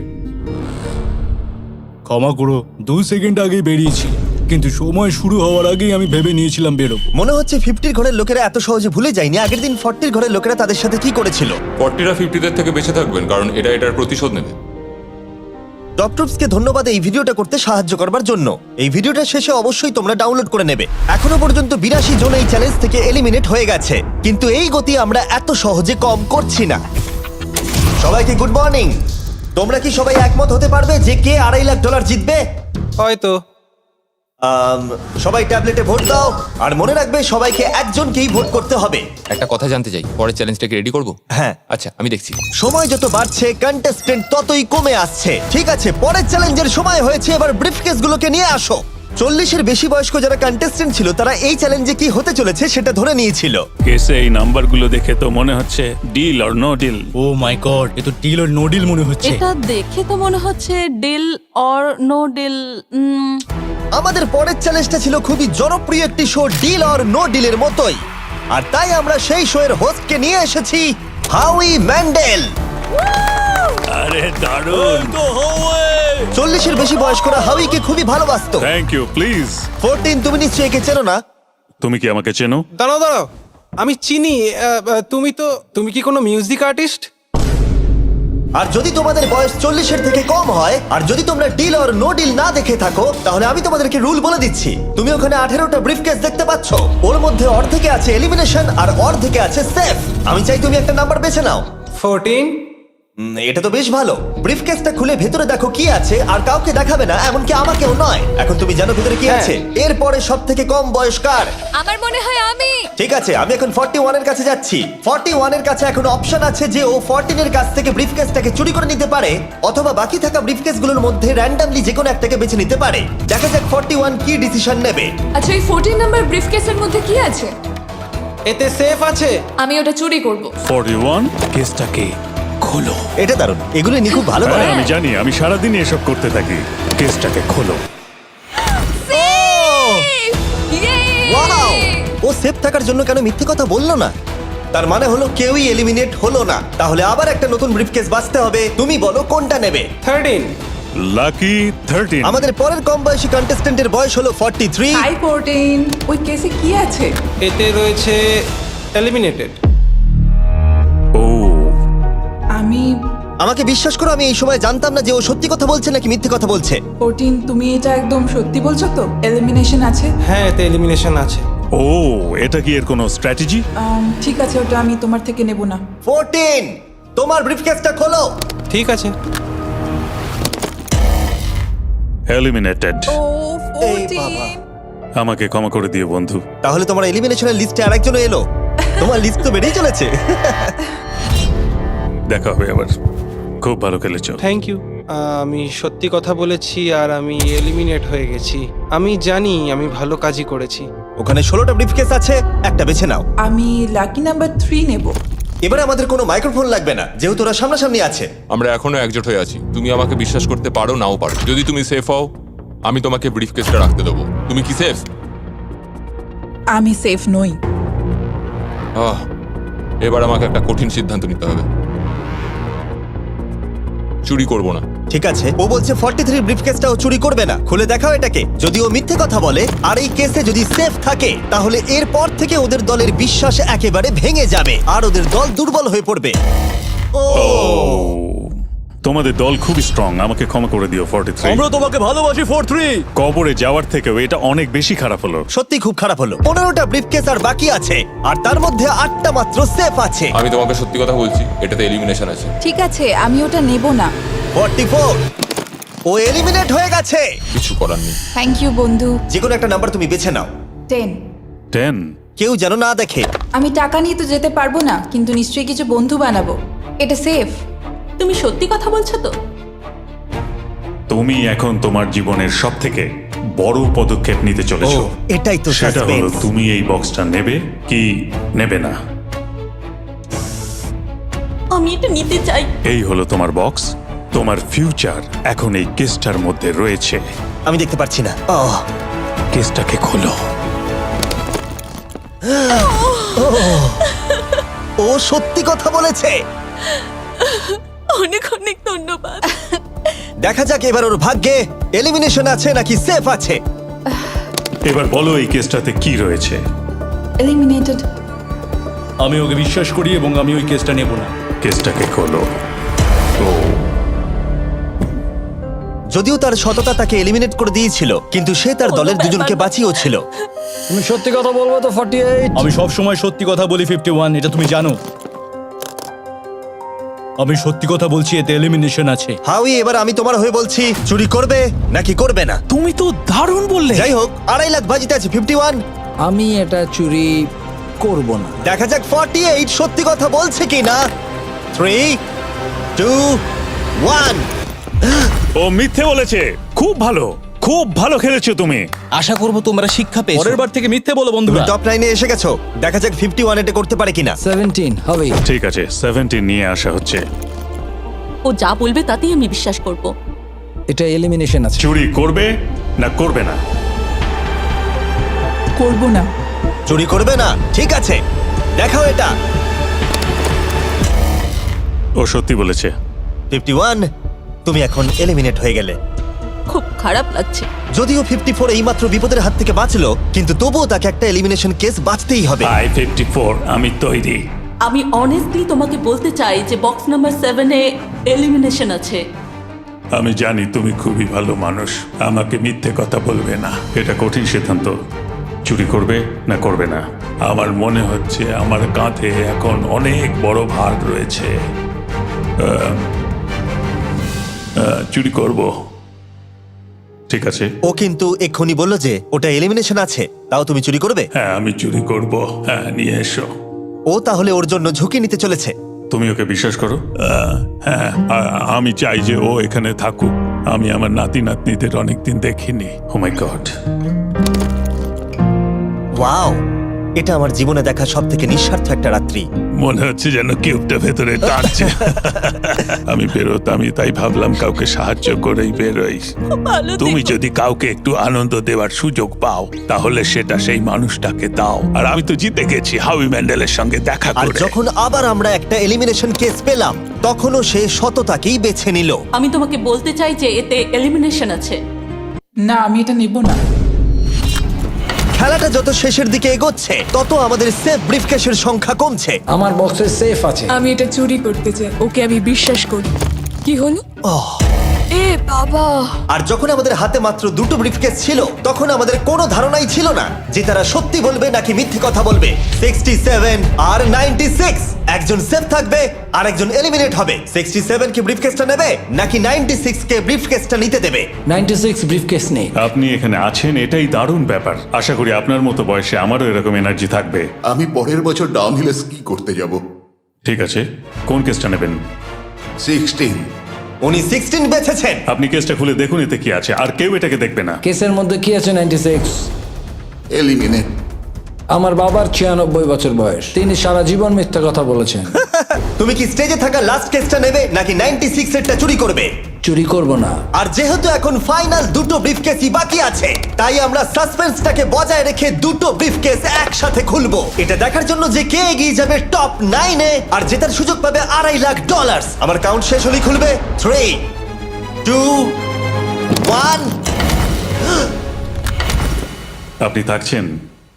ক্ষমা করো, 2 সেকেন্ড আগে বেরিয়েছি, কিন্তু সময় শুরু হওয়ার আগেই আমি ভেবে নিয়েছিলাম বেরোবো। মনে হচ্ছে 50 ঘরের লোকেরা এত সহজে ভুলে যায়নি আগের দিন 40 ঘরের লোকেরা তাদের সাথে কি করেছিল। 40রা 50দের থেকে বেঁচে থাকবেন, কারণ এটার প্রতিশোধ নেবে। টপ ট্রুপসকে ধন্যবাদ এই ভিডিওটা করতে সাহায্য করবার জন্য। এই ভিডিওটা শেষে অবশ্যই তোমরা ডাউনলোড করে নেবে। এখনো পর্যন্ত 82 জন এই চ্যালেঞ্জ থেকে এলিমিনেট হয়ে গেছে, কিন্তু এই গতি আমরা এত সহজে কম করছি না। সবাইকে গুড মর্নিং। তোমরা কি সবাই একমত হতে পারবে যে কে $2.5 লাখ জিতবে? হয়তো। সবাই ট্যাবলেটে ভোট দাও, আর মনে রাখবে সবাইকে একজনকেই ভোট করতে হবে। একটা কথা জানতে চাই, পরের চ্যালেঞ্জটাকে রেডি করব? হ্যাঁ। আচ্ছা, আমি দেখছি। সময় যত বাড়ছে কন্টেস্টেন্ট ততই কমে আসছে। ঠিক আছে, পরের চ্যালেঞ্জের সময় হয়েছে, এবার ব্রিফকেসগুলোকে নিয়ে আসো। 40-এর বেশি বয়স্ক যারা কন্টেস্টেন্ট ছিল তারা এই চ্যালেঞ্জে কি হতে চলেছে সেটা ধরে নিয়েছিল। কেসে এই নাম্বারগুলো দেখে তো মনে হচ্ছে deal or no deal. Oh my god, এ তো ডিল আর নো ডিল মনে হচ্ছে। এটা দেখে তো মনে হচ্ছে ডিল অর নো ডিল। আমাদের পরের চ্যালেঞ্জটা ছিল খুবই জনপ্রিয় একটি শো, ডিল অর নো ডিলের মতোই, আর তাই আমরা সেই শো এর হোস্টকে নিয়ে এসেছি, হাউই ম্যান্ডেল। আরে দারুণ। 40-এর বেশি বয়স্করা হাউইকে খুবই ভালোবাসতো। Thank you, please. 14, তুমি নিশ্চয়ই একে চেনো না? তুমি কি আমাকে চেনো? দাঁড়াও, আমি চিনি। তুমি কি কোনো মিউজিক আর্টিস্ট? আর যদি তোমাদের বয়স 40-এর থেকে কম হয়, আর যদি তোমরা ডিল অর নো ডিল না দেখে থাকো, তাহলে আমি তোমাদেরকে রুল বলে দিচ্ছি। তুমি ওখানে 18টা ব্রিফকেস দেখতে পাচ্ছ, ওর মধ্যে অর্ধেকে আছে এলিমিনেশন আর অর্ধেকে আছে সেফ। আমি চাই তুমি একটা নাম্বার বেছে নাও। 14। এটা তো বেশ ভালো। ব্রিফকেসটা খুলে ভেতরে দেখো কি আছে, আর কাউকে দেখাবে না, এমনকি আমাকেও নয়। এখন তুমি জানো ভেতরে কি আছে। এরপরে সব থেকে কম বয়স কার? আমার মনে হয় আমি। ঠিক আছে, আমি এখন 41 এর কাছে যাচ্ছি। 41 এর কাছে এখন অপশন আছে যে ও 14 এর কাছ থেকে ব্রিফকেসটাকে চুরি করে নিতে পারে, অথবা বাকি থাকা ব্রিফকেসগুলোর মধ্যে র্যান্ডমলি যে কোনো একটাকে বেছে নিতে পারে। দেখা যাক 41 কি ডিসিশন নেবে। আচ্ছা, এই 14 নাম্বার ব্রিফকেসের মধ্যে কি আছে? এতে সেফ আছে। আমি ওটা চুরি করব। 41 কেসটাকে খোলো। এটা দারুণ, এগুলো নি খুব ভালো করে। হ্যাঁ, আমি জানি, আমি সারাদিন এসব করতে থাকি। কেসটাকে খোলো। ওয়াও! ও সেফ থাকার জন্য কেন মিথ্যে কথা বললো না? তার মানে হলো কেউই এলিমিনেট হলো না। তাহলে আবার একটা নতুন ব্রিফকেস বাছতে হবে। তুমি বলো কোনটা নেবে? 13। লাকি 13। আমাদের পরের কম বয়সী কন্টেস্ট্যান্টের বয়স হলো 43। হাই 14, ওই কেসে কি আছে? এতে রয়েছে এলিমিনেটেড। ও, আমাকে বিশ্বাস করো, আমি এই সময় জানতাম না যে ও সত্যি কথা বলছে নাকি মিথ্যে কথা বলছে। 14, তুমি এটা একদম সত্যি বলছো তো? এলিমিনেশন আছে? হ্যাঁ, এতে এলিমিনেশন আছে। ও, এটা কি এর কোনো স্ট্র্যাটেজি? ঠিক আছে, ওটা আমি তোমার থেকে নেব না। 14, তোমার ব্রিফকেসটা খোলো। ঠিক আছে। এলিমিনেটেড। ও এই 14। বাবা। আমাকে ক্ষমা করে দিও বন্ধু। তাহলে তোমার এলিমিনেশনের লিস্টে আরেকজন এলো। তোমার লিস্ট তো বেড়েই চলেছে। দেখা হবে আবার। খুব ভালো খেলেছো। Thank you. আমি সত্যি কথা বলেছি আর আমি এলিমিনেট হয়ে গেছি। আমি জানি আমি ভালো কাজই করেছি। ওখানে 16টা ব্রিফকেস আছে, একটা বেছে নাও। আমি লাকি নাম্বার 3 নেব। এবারে আমাদের কোনো মাইক্রোফোন লাগবে না, যেহেতু ওরা সামনাসামনি আছে। আমরা এখনো একজোট হয়ে আছি। তুমি আমাকে বিশ্বাস করতে পারো, নাও পারো। যদি তুমি সেফ হও, আমি তোমাকে ব্রিফকেসটা রাখতে দেবো। তুমি কি সেফ? আমি সেফ নই। এবার আমাকে একটা কঠিন সিদ্ধান্ত নিতে হবে। চুরি করব না। ঠিক আছে, ও বলছে 43 ব্রিফকেসটাও চুরি করবে না। খুলে দেখাও এটাকে। যদি ও মিথ্যে কথা বলে আর এই কেসে যদি সেফ থাকে, তাহলে এরপর থেকে ওদের দলের বিশ্বাস একেবারে ভেঙে যাবে আর ওদের দল দুর্বল হয়ে পড়বে। ও, তোমাদের দল খুবই স্ট্রং, আমাকে ক্ষমা করে দিও 43। আমরা তোমাকে ভালোবাসি 43। কবরে যাওয়ার থেকেও এটা অনেক বেশি খারাপ হলো। সত্যি খুব খারাপ হলো। 15টা ব্রিফকেস আর বাকি আছে, আর তার মধ্যে 8টা মাত্র সেফ আছে। আমি তোমাকে সত্যি কথা বলছি, এটাতে এলিমিনেশন আছে। ঠিক আছে, আমি ওটা নেব না। 44, ও এলিমিনেট হয়ে গেছে। কিছু করার নেই। থ্যাংক ইউ বন্ধু। যে কোনো একটা নাম্বার তুমি বেছে নাও। 10। 10। কেউ যেন না দেখে। আমি টাকা নিয়ে তো যেতে পারবো না, কিন্তু নিশ্চয়ই কিছু বন্ধু বানাবো। এটা সেফ। তুমি সত্যি কথা বলছো তো? তুমি এখন তোমার জীবনের সবথেকে বড় পদক্ষেপ নিতে চলেছো। ও, এটাই তো সেটা হলো suspense। তুমি এই বক্সটা নেবে কি নেবে না। আমি এটা নিতে চাই। এই হলো তোমার বক্স। তোমার ফিউচার এখন এই কেসটার মধ্যে রয়েছে। আমি দেখতে পাচ্ছি না। কেসটাকে খোলো। ও সত্যি কথা বলেছে। অনেক অনেক ধন্যবাদ। দেখা যাক এবার ওর ভাগ্যে এলিমিনেশন আছে নাকি সেফ আছে। এবার বলো এই কেসটাতে কি রয়েছে। এলিমিনেটেড। আমি ওকে বিশ্বাস করি এবং আমি ওই কেসটা নেব না। কেসটাকে খোলো। ও যদিও তার সততা তাকে এলিমিনেট করে দিয়েছিল, কিন্তু সে তার দলের দুজনকে বাঁচিয়েও ছিল। তুমি সত্যি কথা বলবো তো 48? আমি সব সময় সত্যি কথা বলি 51, এটা তুমি জানো। আমি সত্যি কথা বলছি, এতে এলিমিনেশন আছে। হাউই, এবার আমি তোমার হয়ে বলছি, চুরি করবে নাকি করবে না? তুমি তো দারুণ বললে। যাই হোক, 2.5 লাখ বাজিতে আছে 51। আমি এটা চুরি করব না। দেখা যাক 48 সত্যি কথা বলছে কিনা। 3, 2, 1। ও মিথ্যে বলেছে। খুব ভালো, খুব ভালো খেলেছো তুমি। আশা করব তোমরা শিক্ষা পেয়েছো। পরের বার থেকে মিথ্যে বলো বন্ধুরা। টপ 9-এ এসে গেছো। দেখা যাক 51 এটা করতে পারে কিনা। 17 হবে। ঠিক আছে, 17 নিয়ে আসা হচ্ছে। ও যা বলবে তাতেই আমি বিশ্বাস করব। এটা এলিমিনেশন আছে। চুরি করবে না করবে না? করব না। চুরি করবে না? ঠিক আছে, দেখাও এটা। ও সত্যি বলেছে। 51, তুমি এখন এলিমিনেট হয়ে গেলে। খুব খারাপ লাগছে। যদিও 54 এইমাত্র বিপদের হাত থেকে বাঁচলো, কিন্তু তবুও তাকে একটা এলিমিনেশন কেস বাঁচতেই হবে। I-54, আমি তৈরি। আমি অনেস্টলি তোমাকে বলতে চাই যে বক্স নাম্বার 7-এ এলিমিনেশন আছে। আমি জানি তুমি খুবই ভালো মানুষ, আমাকে মিথ্যে কথা বলবে না। এটা কঠিন সিদ্ধান্ত, চুরি করবে না করবে না। আমার মনে হচ্ছে আমার কাঁধে এখন অনেক বড় ভার রয়েছে। চুরি করব। ঠিক আছে। ও কিন্তু এক্ষুনি বললো যে ওটা এলিমিনেশন আছে, তাও তুমি চুরি করবে? হ্যাঁ, আমি চুরি করব। হ্যাঁ, নিয়ে এসো। ও তাহলে ওর জন্য ঝুঁকি নিতে চলেছে। তুমি ওকে বিশ্বাস করো? হ্যাঁ, আমি চাই যে ও এখানে থাকুক। আমি আমার নাতি নাতনিদের অনেকদিন দেখিনি। ও মাই গড। ওয়াও, এটা আমার জীবনে দেখা সব থেকে নিঃস্বার্থ একটা রাত্রি। মনে হচ্ছে যেন কিউবটা ভেতরে টানছে। আমি বেরোতামই, তাই ভাবলাম কাউকে সাহায্য করেই বেরোই। তুমি যদি কাউকে একটু আনন্দ দেওয়ার সুযোগ পাও, তাহলে সেটা সেই মানুষটাকে দাও। আর আমি তো জিতে গেছি হাউই ম্যান্ডেলের সঙ্গে দেখা আর করে। যখন আবার আমরা একটা এলিমিনেশন কেস পেলাম, তখনও সে সততাকেই বেছে নিল। আমি তোমাকে বলতে চাই যে এতে এলিমিনেশন আছে। না, আমি এটা নেব না। খেলাটা যত শেষের দিকে এগোচ্ছে, তত আমাদের সেফ ব্রিফকেসের সংখ্যা কমছে। আমার বক্সে সেফ আছে। আমি এটা চুরি করতে চাই। ওকে আমি বিশ্বাস করি। কি হলো? এ বাবা! আর যখন আমাদের হাতে মাত্র 2টো ব্রিফকেস ছিল, তখন আমাদের কোনো ধারণাই ছিল না যে তারা সত্যি বলবে নাকি মিথ্যে কথা বলবে। 67 আর 96, একজন সেফ থাকবে আর একজন এলিমিনেট হবে। 67 কি ব্রিফকেসটা নেবে নাকি 96 কে ব্রিফকেসটা নিতে দেবে? 96 ব্রিফকেস নেই। আপনি এখানে আছেন, এটাই দারুণ ব্যাপার। আশা করি আপনার মতো বয়সে আমারও এরকম এনার্জি থাকবে। আমি পরের বছর ডাউনহিলে স্কি করতে যাব। ঠিক আছে, কোন কেসটা নেবেন? 16। উনি 16 বেছেছেন। আপনি কেসটা খুলে দেখুন এতে কি আছে, আর কেউ এটাকে দেখবে না। কেসের মধ্যে কি আছে? 96। এলিমিনেট। আমার বাবার 96 বছর বয়স, তিনি সারা জীবন মিথ্যা কথা বলেছেন। তুমি কি স্টেজে থাকা লাস্ট কেসটা নেবে নাকি 96 এরটা চুরি করবে? চুরি করব না। আর যেহেতু এখন ফাইনাল 2টো ব্রিফকেসই বাকি আছে, তাই আমরা সাসপেন্সটাকে বজায় রেখে 2টো ব্রিফকেস একসাথে খুলবো। এটা দেখার জন্য যে কে এগিয়ে যাবে টপ 9-এ আর জেতার সুযোগ পাবে $2.5 লাখ। আমার কাউন্ট শেষ হলেই খুলবে। 3, 2, 1। আপনি থাকছেন?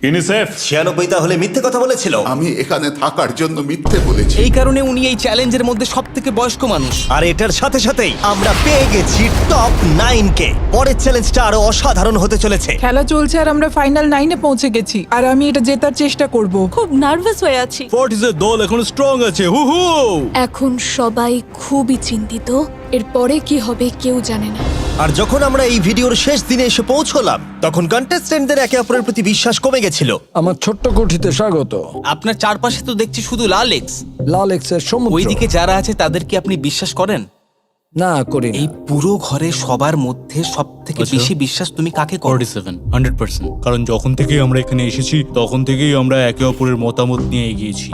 ইউনিসেফ 96 তাহলে মিথ্যে কথা বলেছিল। আমি এখানে থাকার জন্য মিথ্যে বলেছি। এই কারণে উনি এই চ্যালেঞ্জের মধ্যে সব থেকে বয়স্ক মানুষ। আর এটার সাথে সাথেই আমরা পেয়ে গেছি টপ 9 কে। পরের চ্যালেঞ্জটা আরো অসাধারণ হতে চলেছে। খেলা চলছে আর আমরা ফাইনাল 9-এ পৌঁছে গেছি আর আমি এটা জেতার চেষ্টা করব। খুব নার্ভাস হয়ে আছি। ফর্টিসের দল এখন স্ট্রং আছে। হু হু। এখন সবাই খুবই চিন্তিত, এরপরে কি হবে কেউ জানে না। আর যখন আমরা এই ভিডিওর শেষ দিনে এসে পৌঁছলাম তখন কন্টেস্টেন্টদের একে অপরের প্রতি বিশ্বাস কমে গেছিল। আমার ছোট্ট কুঠিতে স্বাগত। আপনার চারপাশে তো দেখছি শুধু লাল এক্স। লাল এক্সের সমুদ্র। ওইদিকে যারা আছে তাদের কি আপনি বিশ্বাস করেন? না করি এই পুরো ঘরে সবার মধ্যে সব থেকে আচ্ছা। বেশি বিশ্বাস তুমি কাকে করো? 47 100%। কারণ যখন থেকেই আমরা এখানে এসেছি তখন থেকেই আমরা একে অপরের মতামত নিয়ে এগিয়েছি।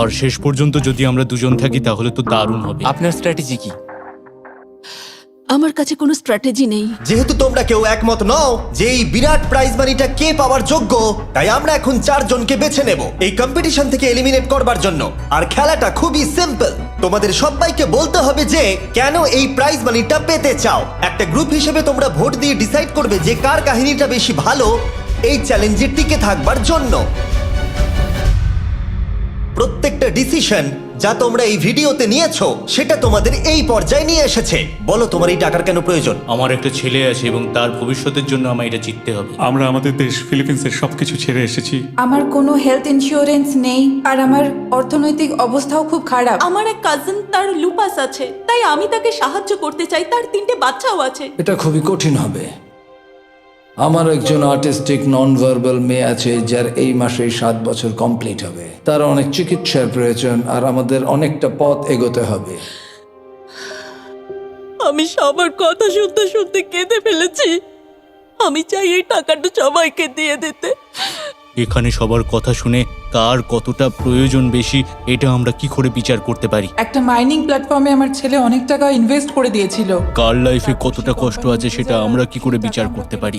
আর শেষ পর্যন্ত যদি আমরা দুজন থাকি তাহলে তো দারুণ হবে। আপনার স্ট্র্যাটেজি কি? আমার কাছে কোনো স্ট্র্যাটেজি নেই। যেহেতু তোমরা কেউ একমত নও যে এই বিরাট প্রাইজ মানিটা কে পাওয়ার যোগ্য, তাই আমরা এখন 4 জনকে বেছে নেব এই কম্পিটিশন থেকে এলিমিনেট করবার জন্য। আর খেলাটা খুবই সিম্পল। তোমাদের সবাইকে বলতে হবে যে কেন এই প্রাইজ মানিটা পেতে চাও। একটা গ্রুপ হিসেবে তোমরা ভোট দিয়ে ডিসাইড করবে যে কার কাহিনীটা বেশি ভালো এই চ্যালেঞ্জে টিকে থাকবার জন্য। প্রত্যেকটা ডিসিশন যা তোমরা এই ভিডিওতে নিয়েছো সেটা তোমাদের এই পর্যায়ে নিয়ে এসেছে। বলো তোমার এই টাকার কেন প্রয়োজন? আমার একটা ছেলে আছে এবং তার ভবিষ্যতের জন্য আমার এটা জিততে হবে। আমরা আমাদের দেশ ফিলিপিন্সের সবকিছু ছেড়ে এসেছি। আমার কোনো হেলথ ইন্স্যুরেন্স নেই আর আমার অর্থনৈতিক অবস্থাও খুব খারাপ। আমার এক কাজিন, তার লুপাস আছে, তাই আমি তাকে সাহায্য করতে চাই। তার 3টে বাচ্চাও আছে। এটা খুবই কঠিন হবে। আমার একজন আর্টিস্টিক নন ভার্বাল মেয়ে আছে যার এই মাসেই 7 বছর কমপ্লিট হবে। তার অনেক চিকিৎসার প্রয়োজন আর আমাদের অনেকটা পথ এগোতে হবে। আমি সবার কথা শুনতে শুনতে কেঁদে ফেলেছি। আমি চাই এই টাকাটা সবাইকে দিয়ে দিতে। এখানে সবার কথা শুনে কার কতটা প্রয়োজন বেশি এটা আমরা কি করে বিচার করতে পারি? একটা মাইনিং প্ল্যাটফর্মে আমার ছেলে অনেক টাকা ইনভেস্ট করে দিয়েছিল। কার লাইফে কতটা কষ্ট আছে সেটা আমরা কি করে বিচার করতে পারি?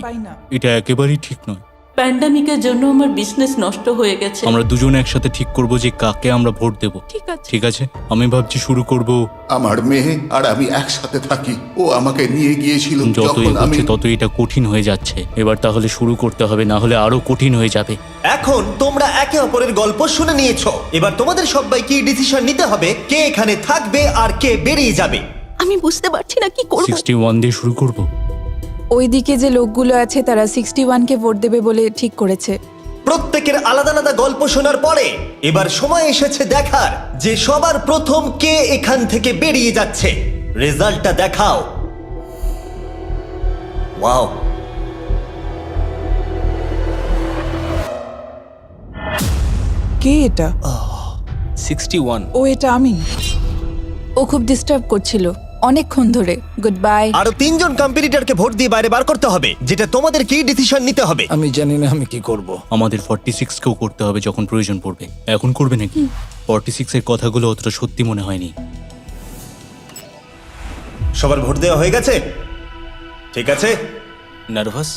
এটা একেবারেই ঠিক নয়। প্যান্ডামিকের জন্য আমার বিজনেস নষ্ট হয়ে গেছে। আমরা দুজন একসাথে ঠিক করব যে কাকে আমরা ভোট দেব। ঠিক আছে। ঠিক আছে, আমি ভাবছি শুরু করব। আমার মেয়ে আর আমি একসাথে থাকি। ও আমাকে নিয়ে গিয়েছিল যত যখন আমি এগোচ্ছে তত এটা কঠিন হয়ে যাচ্ছে। এবার তাহলে শুরু করতে হবে, না হলে আরো কঠিন হয়ে যাবে। এখন তোমরা একে অপরের গল্প শুনে নিয়েছো। এবার তোমাদের সবাইকে ডিসিশন নিতে হবে কে এখানে থাকবে আর কে বেরিয়ে যাবে। আমি বুঝতে পারছি না কি করব। 61 দিয়ে শুরু করব। ওইদিকে যে লোকগুলো আছে তারা 61-কে ভোট দেবে বলে ঠিক করেছে। প্রত্যেকের আলাদা আলাদা গল্প শোনার পরে এবার সময় এসেছে দেখার যে সবার প্রথম কে এখান থেকে বেরিয়ে যাচ্ছে। রেজাল্টটা দেখাও। ওয়াও, কে এটা? 61। ও এটা আমি। ও খুব ডিস্টার্ব করছিল অনেকক্ষণ ধরে। Good bye. আরো 3 জন কম্পিটিটরকে ভোট দিয়ে বাইরে বার করতে হবে, যেটা তোমাদের কি ডিসিশন নিতে হবে। আমি জানি না আমি কি করব। আমাদের 46 কেও করতে হবে যখন প্রয়োজন পড়বে। এখন করবে নাকি? 46 এর কথাগুলো অতটা সত্যি মনে হয়নি। সবার ভোট দেওয়া হয়ে গেছে? ঠিক আছে, নার্ভাস?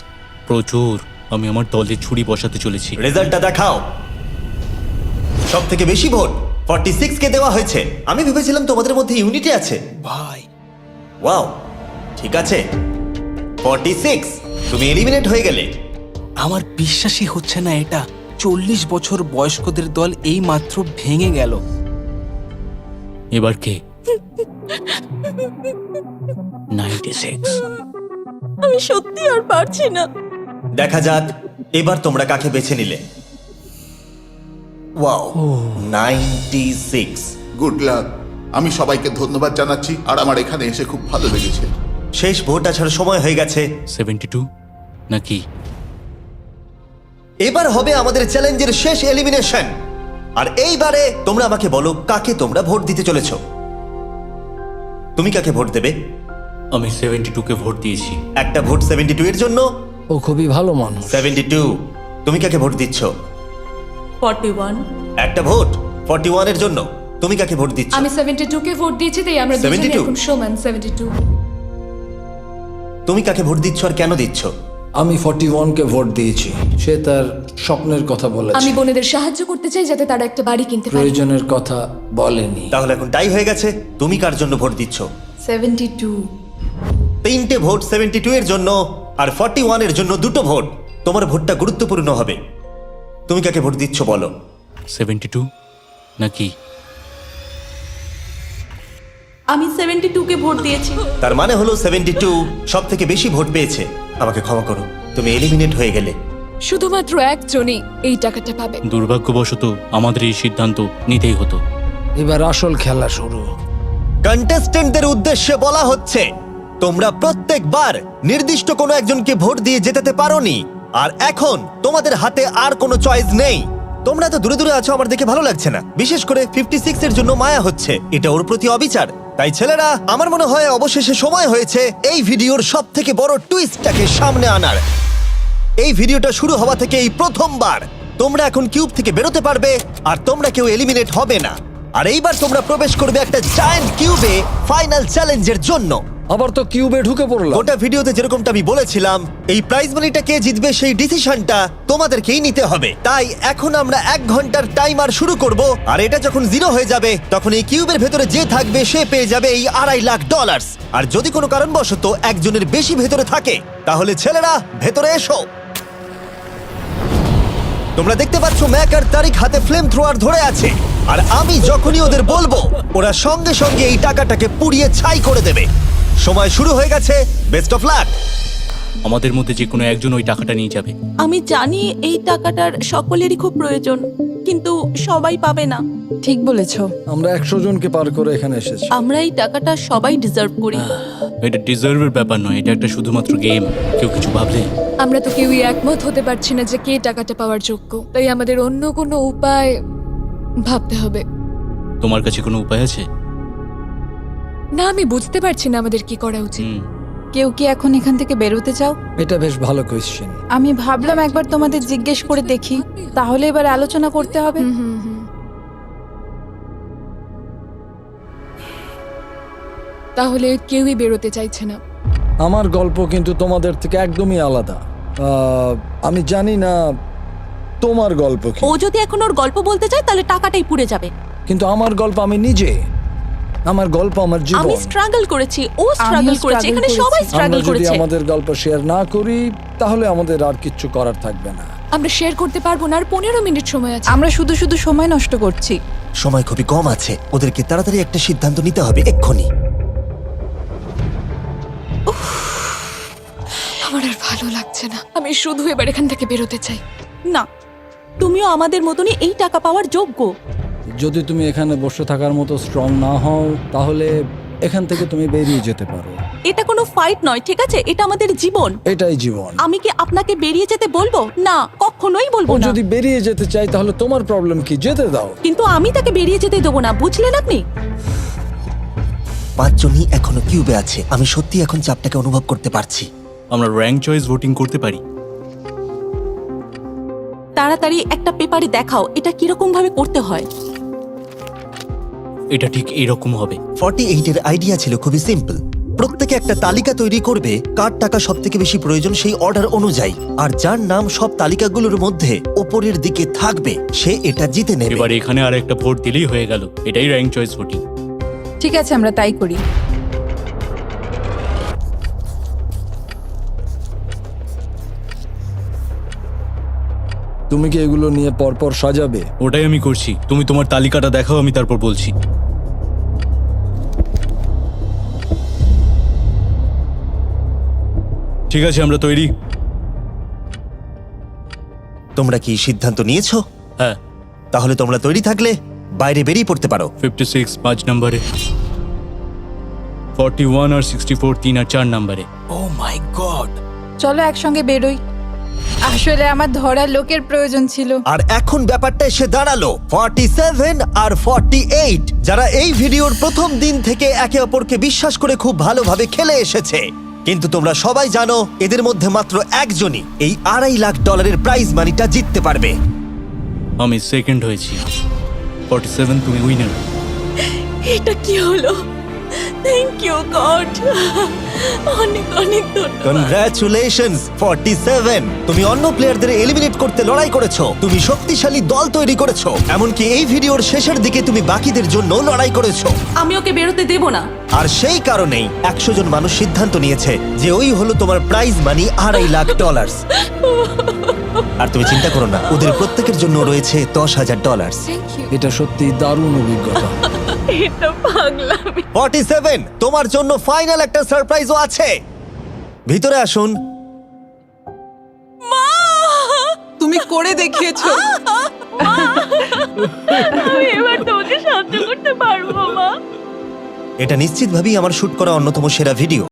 প্রচুর। আমি আমার দলে ছুরি বসাতে চলেছি। রেজাল্টটা দেখাও। সব থেকে বেশি ভোট 46 কে দেওয়া হয়েছে। আমি ভেবেছিলাম তোমাদের মধ্যে ইউনিটি আছে। ভাই, ওয়াও, ঠিক আছে। 46, তুমি এলিমিনেট হয়ে গেলে। আমার বিশ্বাসই হচ্ছে না এটা। 40 বছর বয়স্কদের দল এই মাত্র ভেঙে গেল। এবার কে? 96। আমি সত্যি আর পারছি না। দেখা যাক এবার তোমরা কাকে বেছে নিলে। ওয়াও, 96। Good luck. আমি সবাইকে ধন্যবাদ জানাচ্ছি আর আমার এখানে এসে খুব ভালো লেগেছে। শেষ ভোট আসার সময় হয়ে গেছে। 72 নাকি? এবার হবে আমাদের চ্যালেঞ্জের শেষ এলিমিনেশন। আর এইবারে তোমরা আমাকে বলো কাকে তোমরা ভোট দিতে চলেছো। তুমি কাকে ভোট দেবে? আমি 72 কে ভোট দিয়েছি। একটা ভোট 72 এর জন্য। ও খুবই ভালো মানুষ। 72, তুমি কাকে ভোট দিচ্ছ? 41। একটা ভোট 41 এর জন্য। তুমি কাকে ভোট দিচ্ছ? আমি 72 কে ভোট দিয়েছি, তাই আমরা দুজনে 72? এখন সমান। 72। তুমি কাকে ভোট দিচ্ছ আর কেন দিচ্ছ? আমি 41-কে ভোট দিয়েছি। সে তার স্বপ্নের কথা বলেছে। আমি বোনেদের সাহায্য করতে চাই যাতে তারা একটা বাড়ি কিনতে পারে। প্রয়োজনের কথা বলেনি। তাহলে এখন টাই হয়ে গেছে। তুমি কার জন্য ভোট দিচ্ছ? 72। 3টে ভোট 72 এর জন্য আর 41 এর জন্য 2টো ভোট। তোমার ভোটটা গুরুত্বপূর্ণ হবে। তুমি কাকে ভোট দিচ্ছ বলো? 72 নাকি? আমি 72-কে ভোট দিয়েছি। তার মানে হলো 72 সব থেকে বেশি ভোট পেয়েছে। আমাকে ক্ষমা করো, তুমি এলিমিনেট হয়ে গেলে। শুধুমাত্র একজনই এই টাকাটা পাবে। দুর্ভাগ্যবশত আমাদের এই সিদ্ধান্ত নিতেই হতো। এবার আসল খেলা শুরু। কন্টেস্টেন্টদের উদ্দেশ্যে বলা হচ্ছে, তোমরা প্রত্যেকবার নির্দিষ্ট কোনো একজনকে ভোট দিয়ে জেতাতে পারোনি, আর এখন তোমাদের হাতে আর কোনো চয়েস নেই। তোমরা তো দূরে দূরে আছো, আমার দেখে ভালো লাগছে না। বিশেষ করে 56 এর জন্য মায়া হচ্ছে, এটা ওর প্রতি অবিচার। তাই ছেলেরা, আমার মনে হয় অবশেষে সময় হয়েছে এই ভিডিওর সব থেকে বড় টুইস্টটাকে সামনে আনার। এই ভিডিওটা শুরু হওয়া থেকে এই প্রথমবার তোমরা এখন কিউব থেকে বেরোতে পারবে, আর তোমরা কেউ এলিমিনেট হবে না। আর এইবার তোমরা প্রবেশ করবে একটা জায়ান্ট কিউবে ফাইনাল চ্যালেঞ্জের জন্য। আবার তো কিউবে ঢুকে পড়লাম। গোটা ভিডিওতে যেরকমটা আমি বলেছিলাম, এই প্রাইজ মানিটা কে জিতবে সেই ডিসিশনটা তোমাদেরকেই নিতে হবে। তাই এখন আমরা 1 ঘন্টার টাইমার শুরু করব, আর এটা যখন 0 হয়ে যাবে তখন এই কিউবের ভেতরে যে থাকবে সে পেয়ে যাবে এই $2.5 লাখ। আর যদি কোনো কারণবশত একজনের বেশি ভেতরে থাকে, তাহলে ছেলেরা ভেতরে এসো। তোমরা দেখতে পাচ্ছ ম্যাক আর তারিক হাতে ফ্লেম থ্রোয়ার ধরে আছে, আর আমি যখনই ওদের বলবো ওরা সঙ্গে সঙ্গে এই টাকাটাকে পুড়িয়ে ছাই করে দেবে। সময় শুরু হয়ে গেছে, বেস্ট অফ লাক। আমাদের মধ্যে যে কোনো একজন ওই টাকাটা নিয়ে যাবে। আমি জানি এই টাকাটার সকলেরই খুব প্রয়োজন, কিন্তু সবাই পাবে না। ঠিক বলেছো। আমরা 100 জনকে পার করে এখানে এসেছি। আমরা এই টাকাটা সবাই ডিজার্ভ করি। এটা ডিজার্ভের ব্যাপার নয়, এটা একটা শুধুমাত্র গেম। কেউ কিছু ভাবলে? আমরা তো কেউই একমত হতে পারছি না যে কে টাকাটা পাওয়ার যোগ্য, তাই আমাদের অন্য কোনো উপায় ভাবতে হবে। তোমার কাছে কোনো উপায় আছে? না, আমি বুঝতে পারছি না আমাদের কি করা উচিত। কেউ কি এখন এখান থেকে বেরোতে চাও? এটা বেশ ভালো কোয়েশ্চেন। আমি ভাবলাম একবার তোমাদের জিজ্ঞেস করে দেখি, তাহলে এবার আলোচনা করতে হবে। তাহলে কেউই বেরোতে চাইছে না। আমার গল্প কিন্তু তোমাদের থেকে একদমই আলাদা। আমি জানি না তোমার গল্প কি। ও যদি এখন ওর গল্প বলতে চায় তাহলে টাকাটাই পুড়ে যাবে। কিন্তু আমার গল্প আমি নিজে, আমার গল্প আমার জীবন। আমি স্ট্রাগল করেছি, ও স্ট্রাগল করেছে, এখানে সবাই স্ট্রাগল আমরা যদি করেছে। আমাদের গল্প শেয়ার না করি তাহলে আমাদের আর কিচ্ছু করার থাকবে না। আমরা শেয়ার করতে পারবো না, আর 15 মিনিট সময় আছে। আমরা শুধু শুধু সময় নষ্ট করছি। সময় খুবই কম আছে, ওদেরকে তাড়াতাড়ি একটা সিদ্ধান্ত নিতে হবে এক্ষুনি। আমার আর ভালো লাগছে না, আমি শুধু এবার এখান থেকে বেরোতে চাই। না, তুমিও আমাদের মতনই এই টাকা পাওয়ার যোগ্য। যদি তুমি এখানে বসে থাকার মতো স্ট্রং না হও তাহলে এখান থেকে তুমি বেরিয়ে যেতে পারো। এটা কোনো ফাইট নয়, ঠিক আছে? এটা আমাদের জীবন। এটাই জীবন। আমি কি আপনাকে বেরিয়ে যেতে বলবো? না, কখনোই বলবো ও না। যদি বেরিয়ে যেতে চাই তাহলে তোমার প্রবলেম কি? যেতে দাও। কিন্তু আমি তাকে বেরিয়ে যেতে দেবো না, বুঝলেন আপনি? 5 জনই এখনো কিউবে আছে। আমি সত্যি এখন চাপটাকে অনুভব করতে পারছি। আমরা র্যাঙ্ক চয়েস ভোটিং করতে পারি। তাড়াতাড়ি একটা পেপারে দেখাও এটা কিরকম ভাবে করতে হয়। এটা ঠিক এরকম হবে। 48 এর আইডিয়া ছিল খুবই সিম্পল। প্রত্যেকে একটা তালিকা তৈরি করবে কার টাকা সব থেকে বেশি প্রয়োজন সেই অর্ডার অনুযায়ী, আর যার নাম সব তালিকাগুলোর মধ্যে ওপরের দিকে থাকবে সে এটা জিতে নেবে। এবার এখানে আর একটা ভোট দিলেই হয়ে গেল। এটাই র্যাঙ্ক চয়েস ভোটিং। ঠিক আছে, আমরা তাই করি। তুমি কি এগুলো নিয়ে পরপর সাজাবে? ওটাই আমি করছি। তুমি তোমার তালিকাটা দেখাও, আমি তারপর বলছি। ঠিক আছে, আমরা তৈরি। তোমরা কি সিদ্ধান্ত নিয়েছো? হ্যাঁ। তাহলে তোমরা তৈরি থাকলে বাইরে বেরিয়ে পড়তে পারো। 56 5 নম্বরে, 41 আর 64 3 আর 4 নম্বরে। ও মাই গড! চলো একসঙ্গে বেরোই। আসলে আমার ধরার লোকের প্রয়োজন ছিল। আর এখন ব্যাপারটা এসে দাঁড়ালো 47 আর 48, যারা এই ভিডিওর প্রথম দিন থেকে একে অপরকে বিশ্বাস করে খুব ভালোভাবে খেলে এসেছে। কিন্তু তোমরা সবাই জানো এদের মধ্যে মাত্র একজনই এই $2.5 লাখ প্রাইজ মানিটা জিততে পারবে। আমি সেকেন্ড হয়েছি। 47 তুমি উইনার। এটা কি হলো? থ্যাংক ইউ গড, অনেক অনেক ধন্যবাদ। কনগ্রাচুলেশনস 47, তুমি অন্য প্লেয়ারদের এলিমিনেট করতে লড়াই করেছো, তুমি শক্তিশালী দল তৈরি করেছো, এমনকি এই ভিডিওর শেষের দিকে তুমি বাকিদের জন্য লড়াই করেছো। আমি ওকে বেরোতে দেব না। আর সেই কারণেই 100 জন মানুষ সিদ্ধান্ত নিয়েছে যে ওই হলো তোমার প্রাইজ মানি $2.5 লাখ। আর তুমি চিন্তা করো না, ওদের প্রত্যেকের জন্য রয়েছে $10,000। Thank you. এটা সত্যি দারুণ অভিজ্ঞতা। এটা পাগলামি। 47, তোমার জন্য ফাইনাল একটা সারপ্রাইজও আছে। ভিতরে আসুন। তুমি করে দেখিয়েছো। আমি এবার তোমাকে সাহায্য করতে পারবো মা। এটা নিশ্চিতভাবেই আমার শুট করা অন্যতম সেরা ভিডিও।